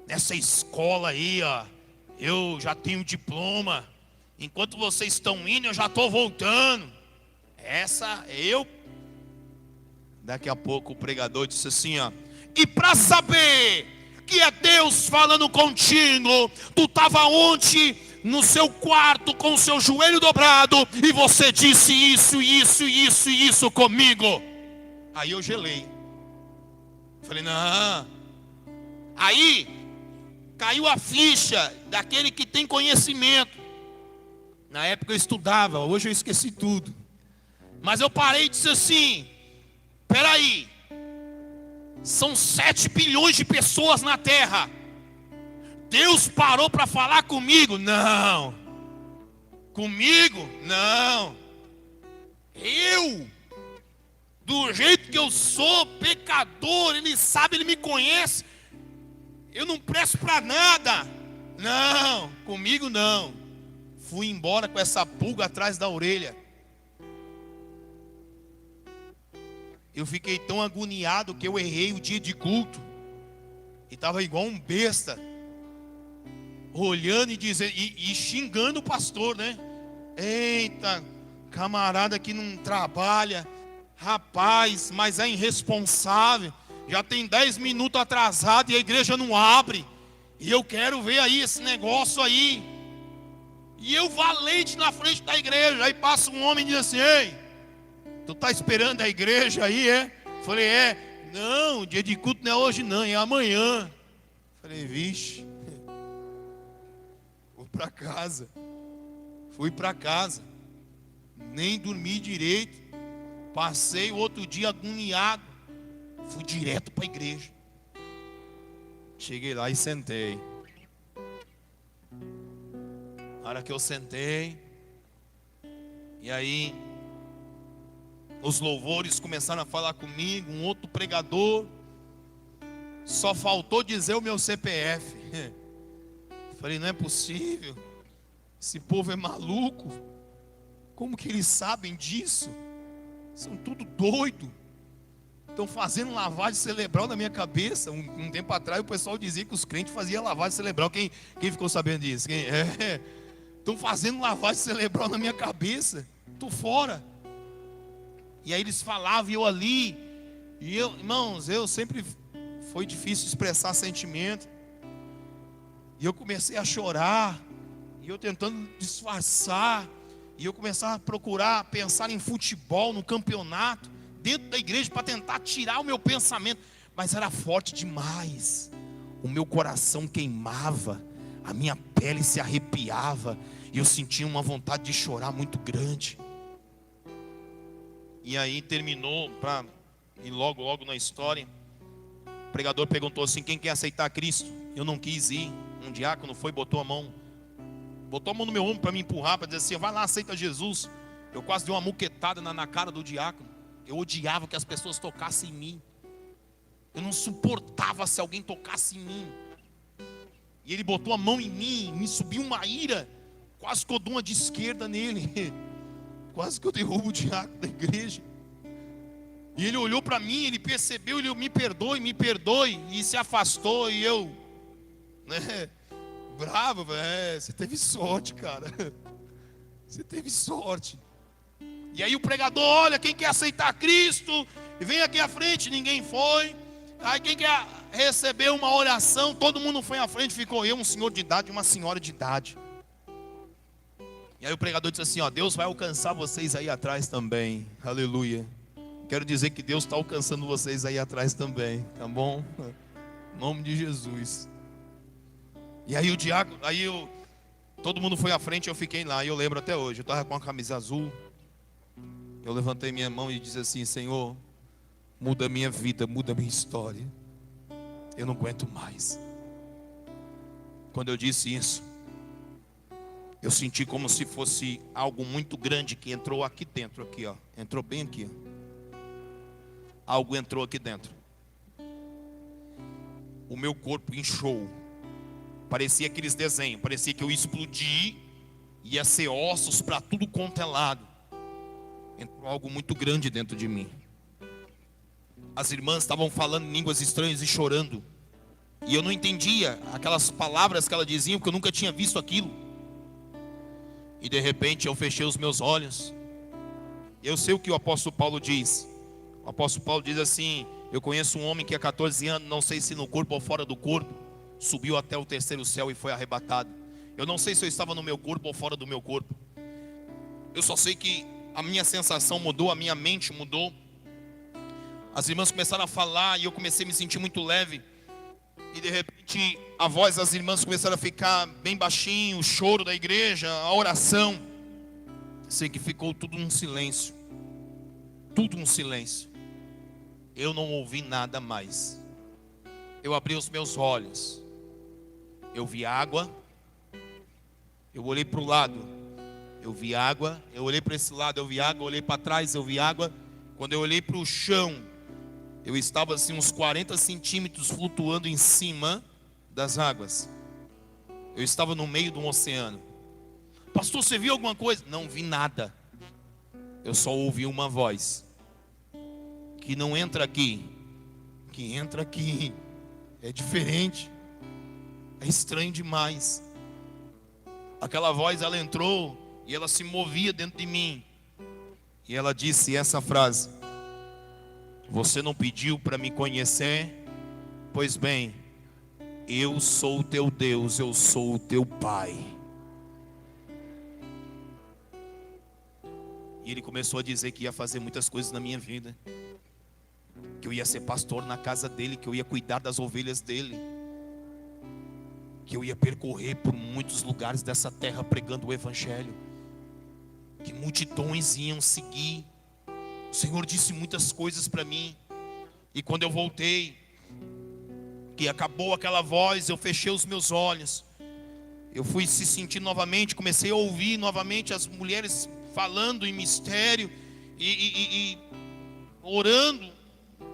Nessa escola aí, ó, eu já tenho diploma. Enquanto vocês estão indo, eu já estou voltando. Essa, eu... Daqui a pouco o pregador disse assim, ó: e para saber que é Deus falando contigo, tu estava ontem no seu quarto com o seu joelho dobrado, e você disse isso comigo. Aí eu gelei. Falei: não. Aí caiu a ficha daquele que tem conhecimento. Na época eu estudava, hoje eu esqueci tudo. Mas eu parei e disse assim: peraí, são 7 bilhões de pessoas na terra. Deus parou para falar comigo? Não. Comigo? Não. Eu, do jeito que eu sou, pecador, Ele sabe, Ele me conhece. Eu não presto para nada. Não, comigo não. Fui embora com essa pulga atrás da orelha. Eu fiquei tão agoniado que eu errei o dia de culto. E estava igual um besta, olhando e dizendo, e xingando o pastor, né? Eita, camarada que não trabalha. Rapaz, mas é irresponsável. Já tem 10 minutos atrasado e a igreja não abre. E eu quero ver aí esse negócio aí. E eu valente na frente da igreja. Aí passa um homem e diz assim: ei, tu tá esperando a igreja aí, é? Falei: é. Não, o dia de culto não é hoje não, é amanhã. Falei: vixe. Vou para casa. Fui para casa. Nem dormi direito. Passei o outro dia agoniado. Fui direto para a igreja. Cheguei lá e sentei. Na hora que eu sentei, e aí os louvores começaram a falar comigo, um outro pregador, só faltou dizer o meu CPF. Falei: não é possível, esse povo é maluco, como que eles sabem disso? São tudo doido. Estão fazendo lavagem cerebral na minha cabeça. Um tempo atrás o pessoal dizia que os crentes faziam lavagem cerebral. Quem ficou sabendo disso? Estão fazendo lavagem cerebral na minha cabeça. Estou fora. E aí eles falavam e eu ali. E eu, irmãos, eu sempre... Foi difícil expressar sentimento. E eu comecei a chorar. E eu tentando disfarçar. E eu começava a procurar, pensar em futebol, no campeonato, dentro da igreja, para tentar tirar o meu pensamento. Mas era forte demais. O meu coração queimava. A minha pele se arrepiava. E eu sentia uma vontade de chorar muito grande. E aí terminou, para ir logo na história. O pregador perguntou assim: quem quer aceitar Cristo? Eu não quis ir. Um diácono foi, botou a mão no meu ombro para me empurrar, para dizer assim: vai lá, aceita Jesus. Eu quase dei uma muquetada na cara do diácono. Eu odiava que as pessoas tocassem em mim. Eu não suportava se alguém tocasse em mim. E ele botou a mão em mim, me subiu uma ira. Quase que eu dou uma de esquerda nele. Quase que eu derrubo o diácono da igreja. E ele olhou para mim, ele percebeu, ele: me perdoe, e se afastou. E eu, né, bravo: você teve sorte, cara. Você teve sorte. E aí o pregador, olha, quem quer aceitar Cristo, e vem aqui à frente, ninguém foi. Aí quem quer receber uma oração, todo mundo foi à frente, ficou eu, um senhor de idade e uma senhora de idade. E aí o pregador disse assim, ó, Deus vai alcançar vocês aí atrás também. Aleluia. Quero dizer que Deus está alcançando vocês aí atrás também, tá bom? Em nome de Jesus. E aí o diácono, todo mundo foi à frente, eu fiquei lá. E eu lembro até hoje, eu estava com a camisa azul. Eu levantei minha mão e disse assim, Senhor, muda a minha vida, muda a minha história. Eu não aguento mais. Quando eu disse isso, eu senti como se fosse algo muito grande que entrou aqui dentro, aqui, ó. Entrou bem aqui, ó. Algo entrou aqui dentro. O meu corpo inchou. Parecia aqueles desenhos, parecia que eu ia explodir, ia ser ossos para tudo quanto é lado. Entrou algo muito grande dentro de mim. As irmãs estavam falando em línguas estranhas e chorando. E eu não entendia aquelas palavras que elas diziam, porque eu nunca tinha visto aquilo. E de repente eu fechei os meus olhos. Eu sei o que o apóstolo Paulo diz. O apóstolo Paulo diz assim, eu conheço um homem que há 14 anos, não sei se no corpo ou fora do corpo, subiu até o terceiro céu e foi arrebatado. Eu não sei se eu estava no meu corpo ou fora do meu corpo. Eu só sei que a minha sensação mudou, a minha mente mudou. As irmãs começaram a falar e eu comecei a me sentir muito leve. E de repente a voz das irmãs começaram a ficar bem baixinho, o choro da igreja, a oração. Sei que ficou tudo um silêncio. Tudo um silêncio. Eu não ouvi nada mais. Eu abri os meus olhos. Eu vi água. Eu olhei para o lado. Eu vi água. Eu olhei para esse lado, eu vi água. Eu olhei para trás, eu vi água. Quando eu olhei para o chão, eu estava assim uns 40 centímetros flutuando em cima das águas. Eu estava no meio de um oceano. Pastor, você viu alguma coisa? Não vi nada. Eu só ouvi uma voz. Que não entra aqui. Que entra aqui. É diferente. É estranho demais. Aquela voz, ela entrou e ela se movia dentro de mim. E ela disse essa frase: você não pediu para me conhecer? Pois bem, eu sou o teu Deus, eu sou o teu Pai. E ele começou a dizer que ia fazer muitas coisas na minha vida. Que eu ia ser pastor na casa dele, que eu ia cuidar das ovelhas dele. Que eu ia percorrer por muitos lugares dessa terra pregando o evangelho. Que multidões iam seguir. O Senhor disse muitas coisas para mim. E quando eu voltei, que acabou aquela voz, eu fechei os meus olhos. Eu fui se sentir novamente, comecei a ouvir novamente as mulheres falando em mistério e orando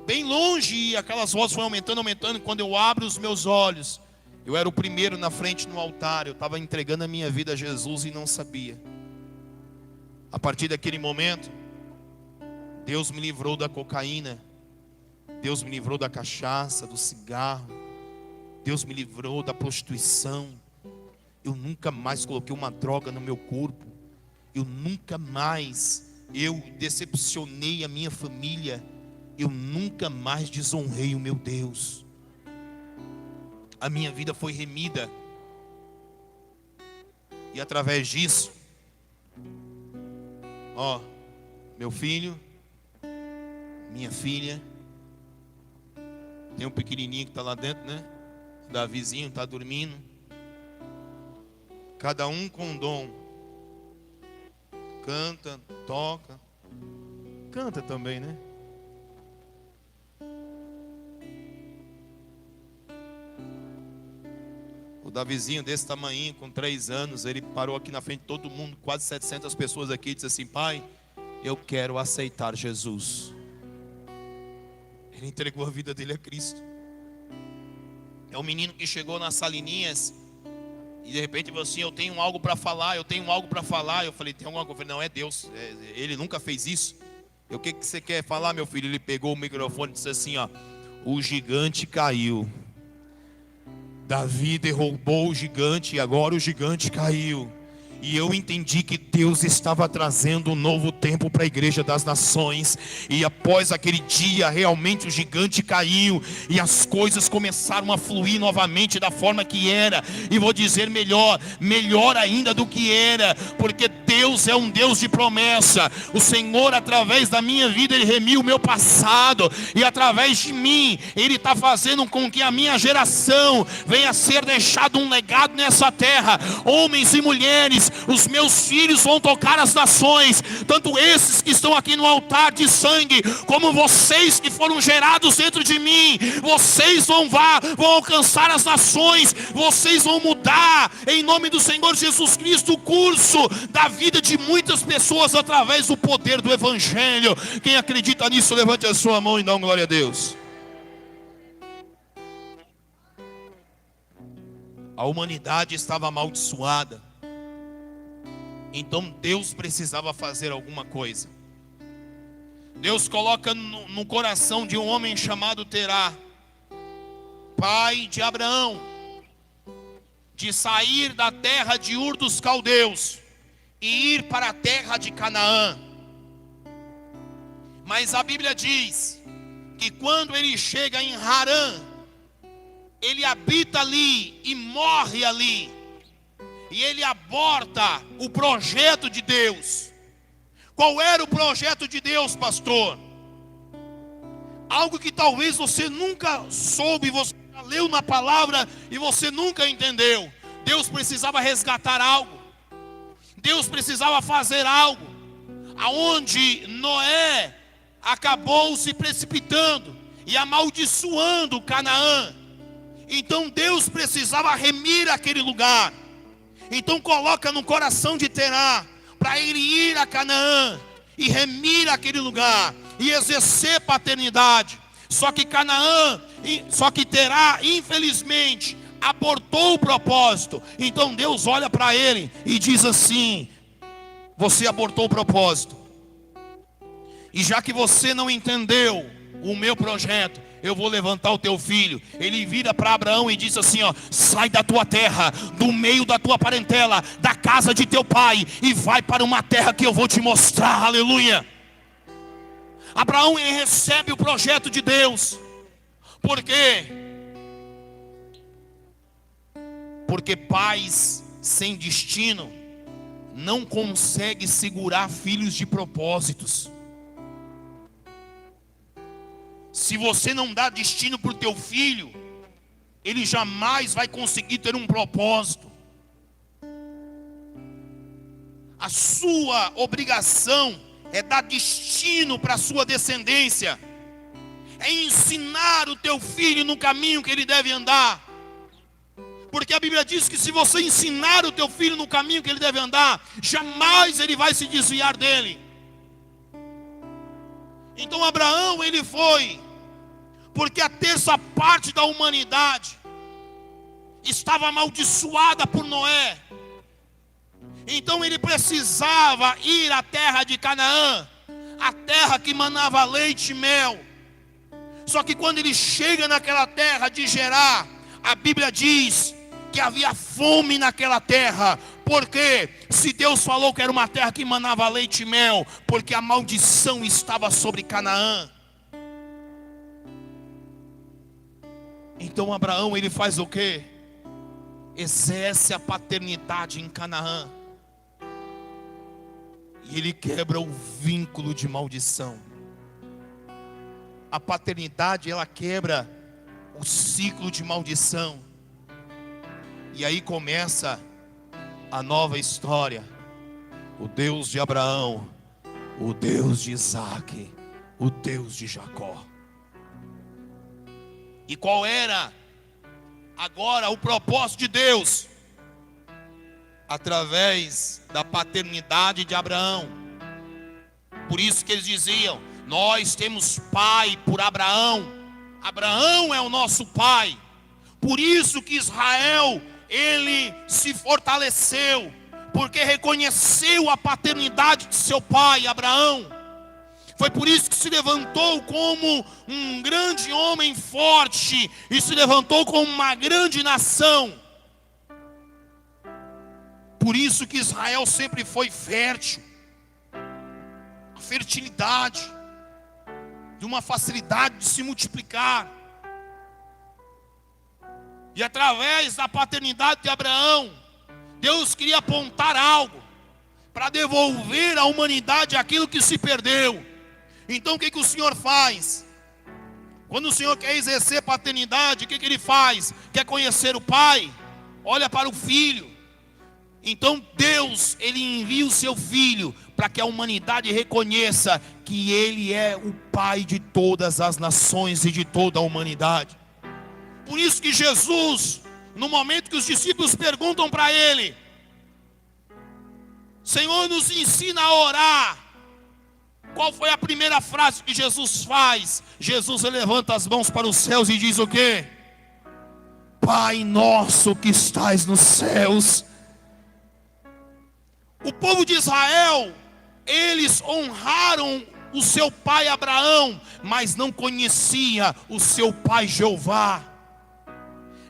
bem longe, e aquelas vozes foram aumentando, aumentando. E quando eu abro os meus olhos, eu era o primeiro na frente no altar. Eu estava entregando a minha vida a Jesus e não sabia. A partir daquele momento, Deus me livrou da cocaína. Deus me livrou da cachaça, do cigarro. Deus me livrou da prostituição. Eu nunca mais coloquei uma droga no meu corpo. Eu nunca mais decepcionei a minha família. Eu nunca mais desonrei o meu Deus. A minha vida foi remida. E através disso, meu filho, minha filha, tem um pequenininho que está lá dentro, né? Davizinho está dormindo. Cada um com um dom. Canta, toca. Canta também, né? O Davizinho desse tamanho, com 3 anos, ele parou aqui na frente de todo mundo, quase 700 pessoas aqui, e disse assim: pai, eu quero aceitar Jesus. Ele entregou a vida dele a Cristo. É um menino que chegou nas Salininhas e de repente falou assim: eu tenho algo para falar, eu tenho algo para falar. Eu falei: tem alguma coisa? Eu falei: não, é Deus, ele nunca fez isso. O que você quer falar, meu filho? Ele pegou o microfone e disse assim: o gigante caiu. Davi derrubou o gigante e agora o gigante caiu. E eu entendi que Deus estava trazendo um novo tempo para a igreja das nações. E após aquele dia, realmente o gigante caiu. E as coisas começaram a fluir novamente da forma que era. E vou dizer melhor ainda do que era. Porque Deus é um Deus de promessa. O Senhor, através da minha vida, Ele remiu o meu passado. E através de mim, Ele está fazendo com que a minha geração venha a ser deixado um legado nessa terra. Homens e mulheres, os meus filhos vão tocar as nações, tanto esses que estão aqui no altar de sangue, como vocês que foram gerados dentro de mim. Vocês vão alcançar as nações, vocês vão mudar, em nome do Senhor Jesus Cristo, o curso da vida de muitas pessoas, através do poder do Evangelho. Quem acredita nisso, levante a sua mão e dá glória a Deus. A humanidade estava amaldiçoada. Então Deus precisava fazer alguma coisa. Deus coloca no coração de um homem chamado Terá, pai de Abraão, de sair da terra de Ur dos Caldeus e ir para a terra de Canaã. Mas a Bíblia diz que quando ele chega em Harã, ele habita ali e morre ali. E ele aborta o projeto de Deus. Qual era o projeto de Deus, pastor? Algo que talvez você nunca soube, você já leu na palavra e você nunca entendeu. Deus precisava resgatar algo. Deus precisava fazer algo. Aonde Noé acabou se precipitando e amaldiçoando Canaã. Então Deus precisava remir aquele lugar. Então coloca no coração de Terá, para ele ir a Canaã e remir aquele lugar e exercer paternidade. Só que Terá, infelizmente, abortou o propósito. Então Deus olha para ele e diz assim: você abortou o propósito. E já que você não entendeu o meu projeto, eu vou levantar o teu filho. Ele vira para Abraão e diz assim: sai da tua terra, do meio da tua parentela, da casa de teu pai, e vai para uma terra que eu vou te mostrar. Aleluia. Abraão recebe o projeto de Deus. Por quê? Porque pais sem destino não conseguem segurar filhos de propósitos. Se você não dá destino para o teu filho, ele jamais vai conseguir ter um propósito. A sua obrigação é dar destino para a sua descendência. É ensinar o teu filho no caminho que ele deve andar. Porque a Bíblia diz que se você ensinar o teu filho no caminho que ele deve andar, jamais ele vai se desviar dele. Então Abraão, ele foi, porque a terça parte da humanidade estava amaldiçoada por Noé. Então ele precisava ir à terra de Canaã, a terra que manava leite e mel. Só que quando ele chega naquela terra de Gerar, a Bíblia diz que havia fome naquela terra. Porque se Deus falou que era uma terra que manava leite e mel, porque a maldição estava sobre Canaã. Então Abraão, ele faz o quê? Exerce a paternidade em Canaã. E ele quebra o vínculo de maldição. A paternidade, ela quebra o ciclo de maldição. E aí começa a nova história. O Deus de Abraão, o Deus de Isaac, o Deus de Jacó. E qual era agora o propósito de Deus? Através da paternidade de Abraão. Por isso que eles diziam: nós temos pai por Abraão. Abraão é o nosso pai. Por isso que Israel, ele se fortaleceu, porque reconheceu a paternidade de seu pai Abraão. Foi por isso que se levantou como um grande homem forte e se levantou como uma grande nação. Por isso que Israel sempre foi fértil. A fertilidade, de uma facilidade de se multiplicar. E através da paternidade de Abraão, Deus queria apontar algo para devolver à humanidade aquilo que se perdeu. Então o que o Senhor faz? Quando o Senhor quer exercer paternidade, o que Ele faz? Quer conhecer o Pai? Olha para o Filho. Então Deus, Ele envia o seu Filho para que a humanidade reconheça que Ele é o Pai de todas as nações e de toda a humanidade. Por isso que Jesus, no momento que os discípulos perguntam para Ele: Senhor, nos ensina a orar. Qual foi a primeira frase que Jesus faz? Jesus levanta as mãos para os céus e diz o quê? Pai nosso que estais nos céus. O povo de Israel, eles honraram o seu pai Abraão, mas não conhecia o seu pai Jeová.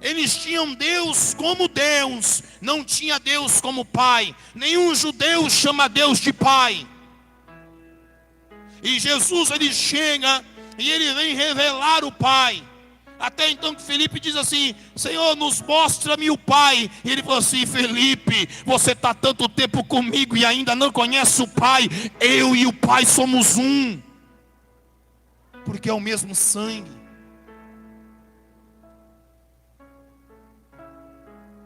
Eles tinham Deus como Deus, não tinha Deus como pai. Nenhum judeu chama Deus de pai. E Jesus, ele chega e ele vem revelar o Pai. Até então que Felipe diz assim: Senhor, nos mostra-me o Pai. E ele falou assim: Felipe, você está tanto tempo comigo e ainda não conhece o Pai. Eu e o Pai somos um, porque é o mesmo sangue.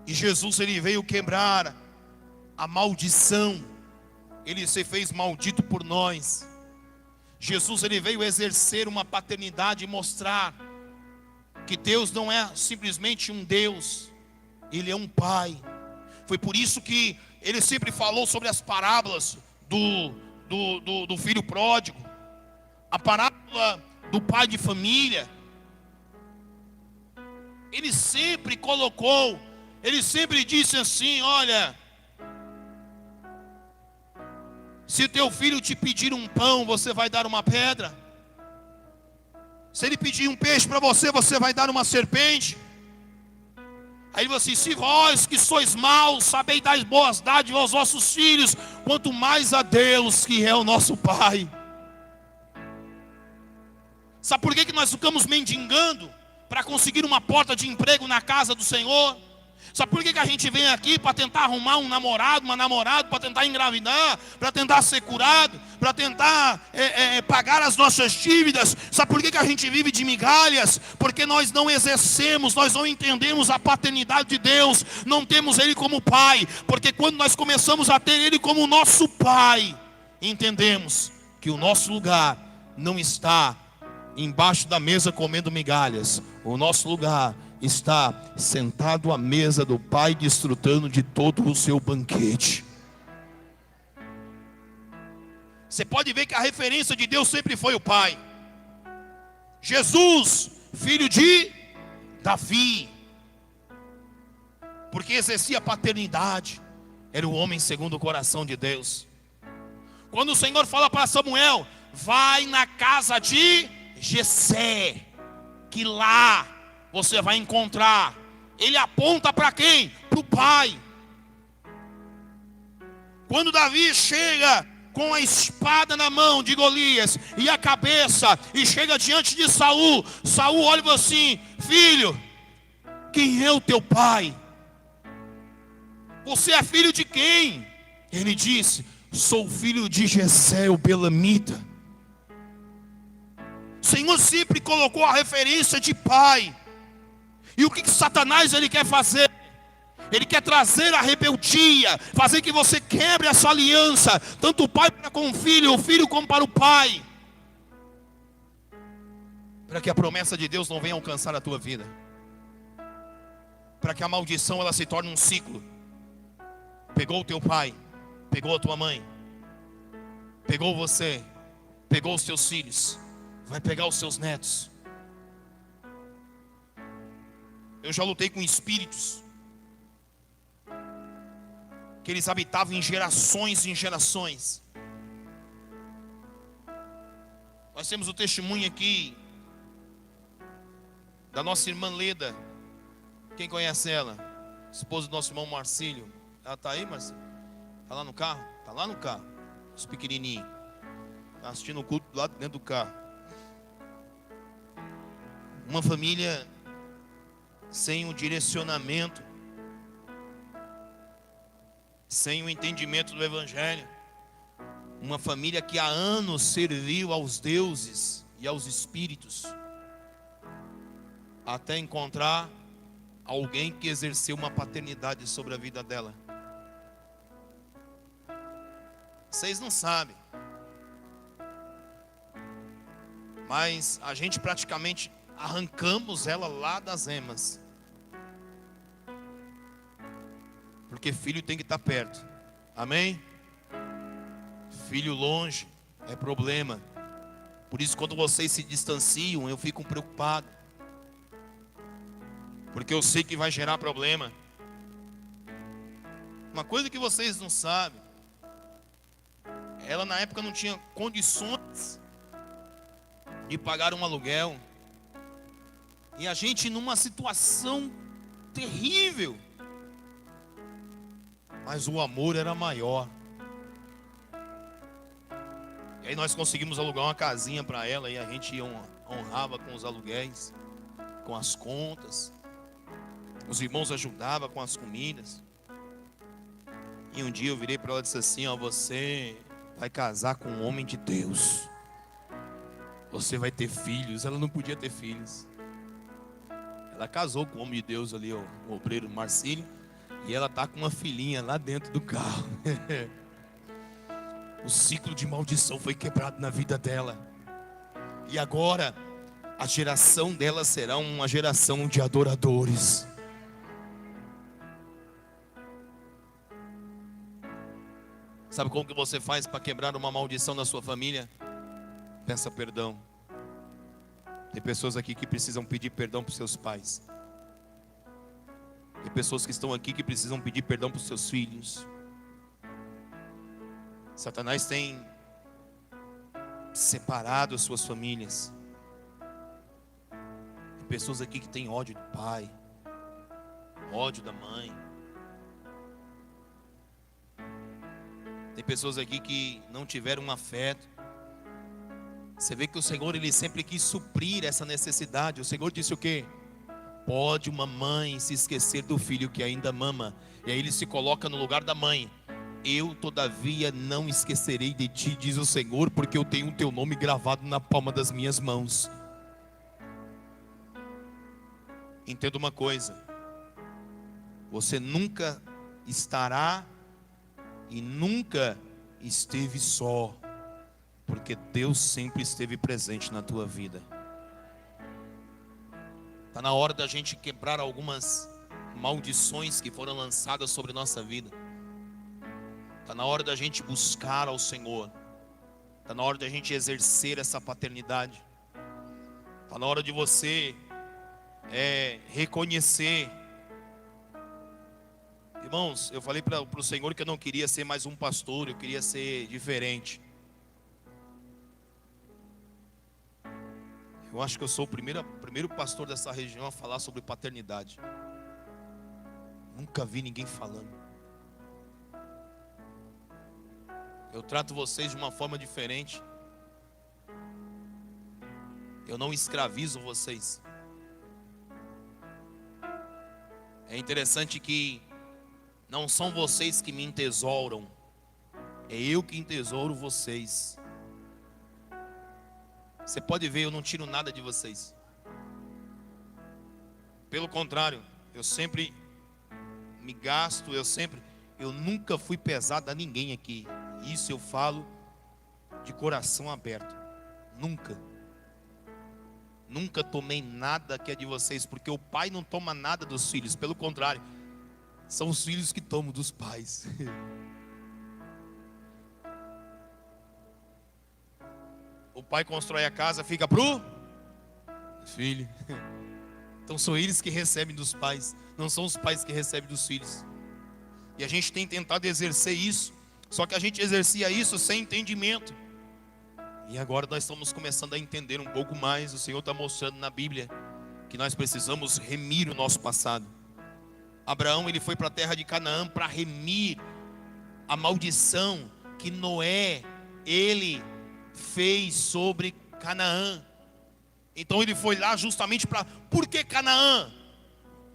E Jesus, ele veio quebrar a maldição. Ele se fez maldito por nós. Jesus, ele veio exercer uma paternidade e mostrar que Deus não é simplesmente um Deus, Ele é um Pai. Foi por isso que Ele sempre falou sobre as parábolas do filho pródigo, a parábola do pai de família. Ele sempre colocou, Ele sempre disse assim: olha, se teu filho te pedir um pão, você vai dar uma pedra? Se ele pedir um peixe para você, você vai dar uma serpente? Aí ele falou assim: se vós que sois maus, sabeis dar boas dádivas aos vossos filhos, quanto mais a Deus, que é o nosso Pai. Sabe por que nós ficamos mendigando para conseguir uma porta de emprego na casa do Senhor? Sabe por que a gente vem aqui para tentar arrumar um namorado, uma namorada, para tentar engravidar, para tentar ser curado, para tentar pagar as nossas dívidas? Sabe por que a gente vive de migalhas? Porque nós não exercemos, nós não entendemos a paternidade de Deus, não temos Ele como Pai. Porque quando nós começamos a ter Ele como nosso Pai, entendemos que o nosso lugar não está embaixo da mesa comendo migalhas. O nosso lugar está sentado à mesa do Pai, desfrutando de todo o seu banquete. Você pode ver que a referência de Deus sempre foi o Pai. Jesus, filho de Davi, porque exercia paternidade, era o homem segundo o coração de Deus. Quando o Senhor fala para Samuel: vai na casa de Jessé, que lá você vai encontrar. Ele aponta para quem? Para o Pai. Quando Davi chega com a espada na mão de Golias e a cabeça, e chega diante de Saul, Saul olha e fala assim: filho, quem é o teu pai? Você é filho de quem? Ele disse: sou filho de Jessé, o belamita. O Senhor sempre colocou a referência de pai. E o que Satanás ele quer fazer? Ele quer trazer a rebeldia, fazer que você quebre essa aliança, tanto o pai para com o filho como para o pai, para que a promessa de Deus não venha alcançar a tua vida, para que a maldição ela se torne um ciclo. Pegou o teu pai, pegou a tua mãe, pegou você, pegou os teus filhos, vai pegar os seus netos. Eu já lutei com espíritos que eles habitavam em gerações e em gerações. Nós temos o testemunho aqui da nossa irmã Leda. Quem conhece ela? Esposa do nosso irmão Marcílio. Ela está aí, Marcelo? Está lá no carro? Está lá no carro. Os pequenininhos. Está assistindo o culto lá dentro do carro. Uma família sem o direcionamento, sem o entendimento do Evangelho. Uma família que há anos serviu aos deuses e aos espíritos, até encontrar alguém que exerceu uma paternidade sobre a vida dela. Vocês não sabem, mas a gente praticamente arrancamos ela lá das emas, porque filho tem que estar perto, amém? Filho longe é problema. Por isso, quando vocês se distanciam, eu fico preocupado, porque eu sei que vai gerar problema. Uma coisa que vocês não sabem, ela na época não tinha condições de pagar um aluguel, e a gente numa situação terrível, mas o amor era maior. E aí nós conseguimos alugar uma casinha para ela, e a gente honrava com os aluguéis, com as contas. Os irmãos ajudavam com as comidas. E um dia eu virei para ela e disse assim: ó, você vai casar com um homem de Deus, você vai ter filhos. Ela não podia ter filhos. Ela casou com o homem de Deus ali, o obreiro Marcílio, e ela está com uma filhinha lá dentro do carro. O ciclo de maldição foi quebrado na vida dela, e agora a geração dela será uma geração de adoradores. Sabe como que você faz para quebrar uma maldição na sua família? Peça perdão. Tem pessoas aqui que precisam pedir perdão para os seus pais. Tem pessoas que estão aqui que precisam pedir perdão para os seus filhos. Satanás tem separado as suas famílias. Tem pessoas aqui que têm ódio do pai, ódio da mãe. Tem pessoas aqui que não tiveram um afeto. Você vê que o Senhor, Ele sempre quis suprir essa necessidade. O Senhor disse o quê? Pode uma mãe se esquecer do filho que ainda mama. E aí Ele se coloca no lugar da mãe. Eu, todavia, não esquecerei de ti, diz o Senhor, porque eu tenho o teu nome gravado na palma das minhas mãos. Entenda uma coisa: você nunca estará e nunca esteve só, porque Deus sempre esteve presente na tua vida. Está na hora da gente quebrar algumas maldições que foram lançadas sobre nossa vida. Está na hora da gente buscar ao Senhor. Está na hora da gente exercer essa paternidade. Está na hora de você reconhecer. Irmãos, eu falei para o Senhor que eu não queria ser mais um pastor, eu queria ser diferente. Eu acho que eu sou o primeiro pastor dessa região a falar sobre paternidade. Nunca vi ninguém falando. Eu trato vocês de uma forma diferente. Eu não escravizo vocês. É interessante que não são vocês que me entesouram, é eu que entesouro vocês. Você pode ver, eu não tiro nada de vocês. Pelo contrário, eu sempre me gasto, eu nunca fui pesado a ninguém aqui. Isso eu falo de coração aberto. Nunca tomei nada que é de vocês, porque o pai não toma nada dos filhos. Pelo contrário, são os filhos que tomam dos pais. O pai constrói a casa, fica pro filho. Então são eles que recebem dos pais, não são os pais que recebem dos filhos. E a gente tem tentado exercer isso, só que a gente exercia isso sem entendimento. E agora nós estamos começando a entender um pouco mais. O Senhor está mostrando na Bíblia que nós precisamos remir o nosso passado. Abraão, ele foi para a terra de Canaã para remir a maldição que Noé, ele fez sobre Canaã. Então ele foi lá justamente para... Por que Canaã?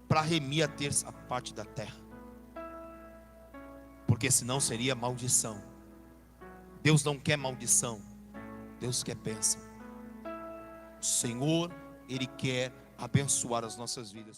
Para remir a terça parte da terra. Porque senão seria maldição. Deus não quer maldição, Deus quer bênção. O Senhor, Ele quer abençoar as nossas vidas.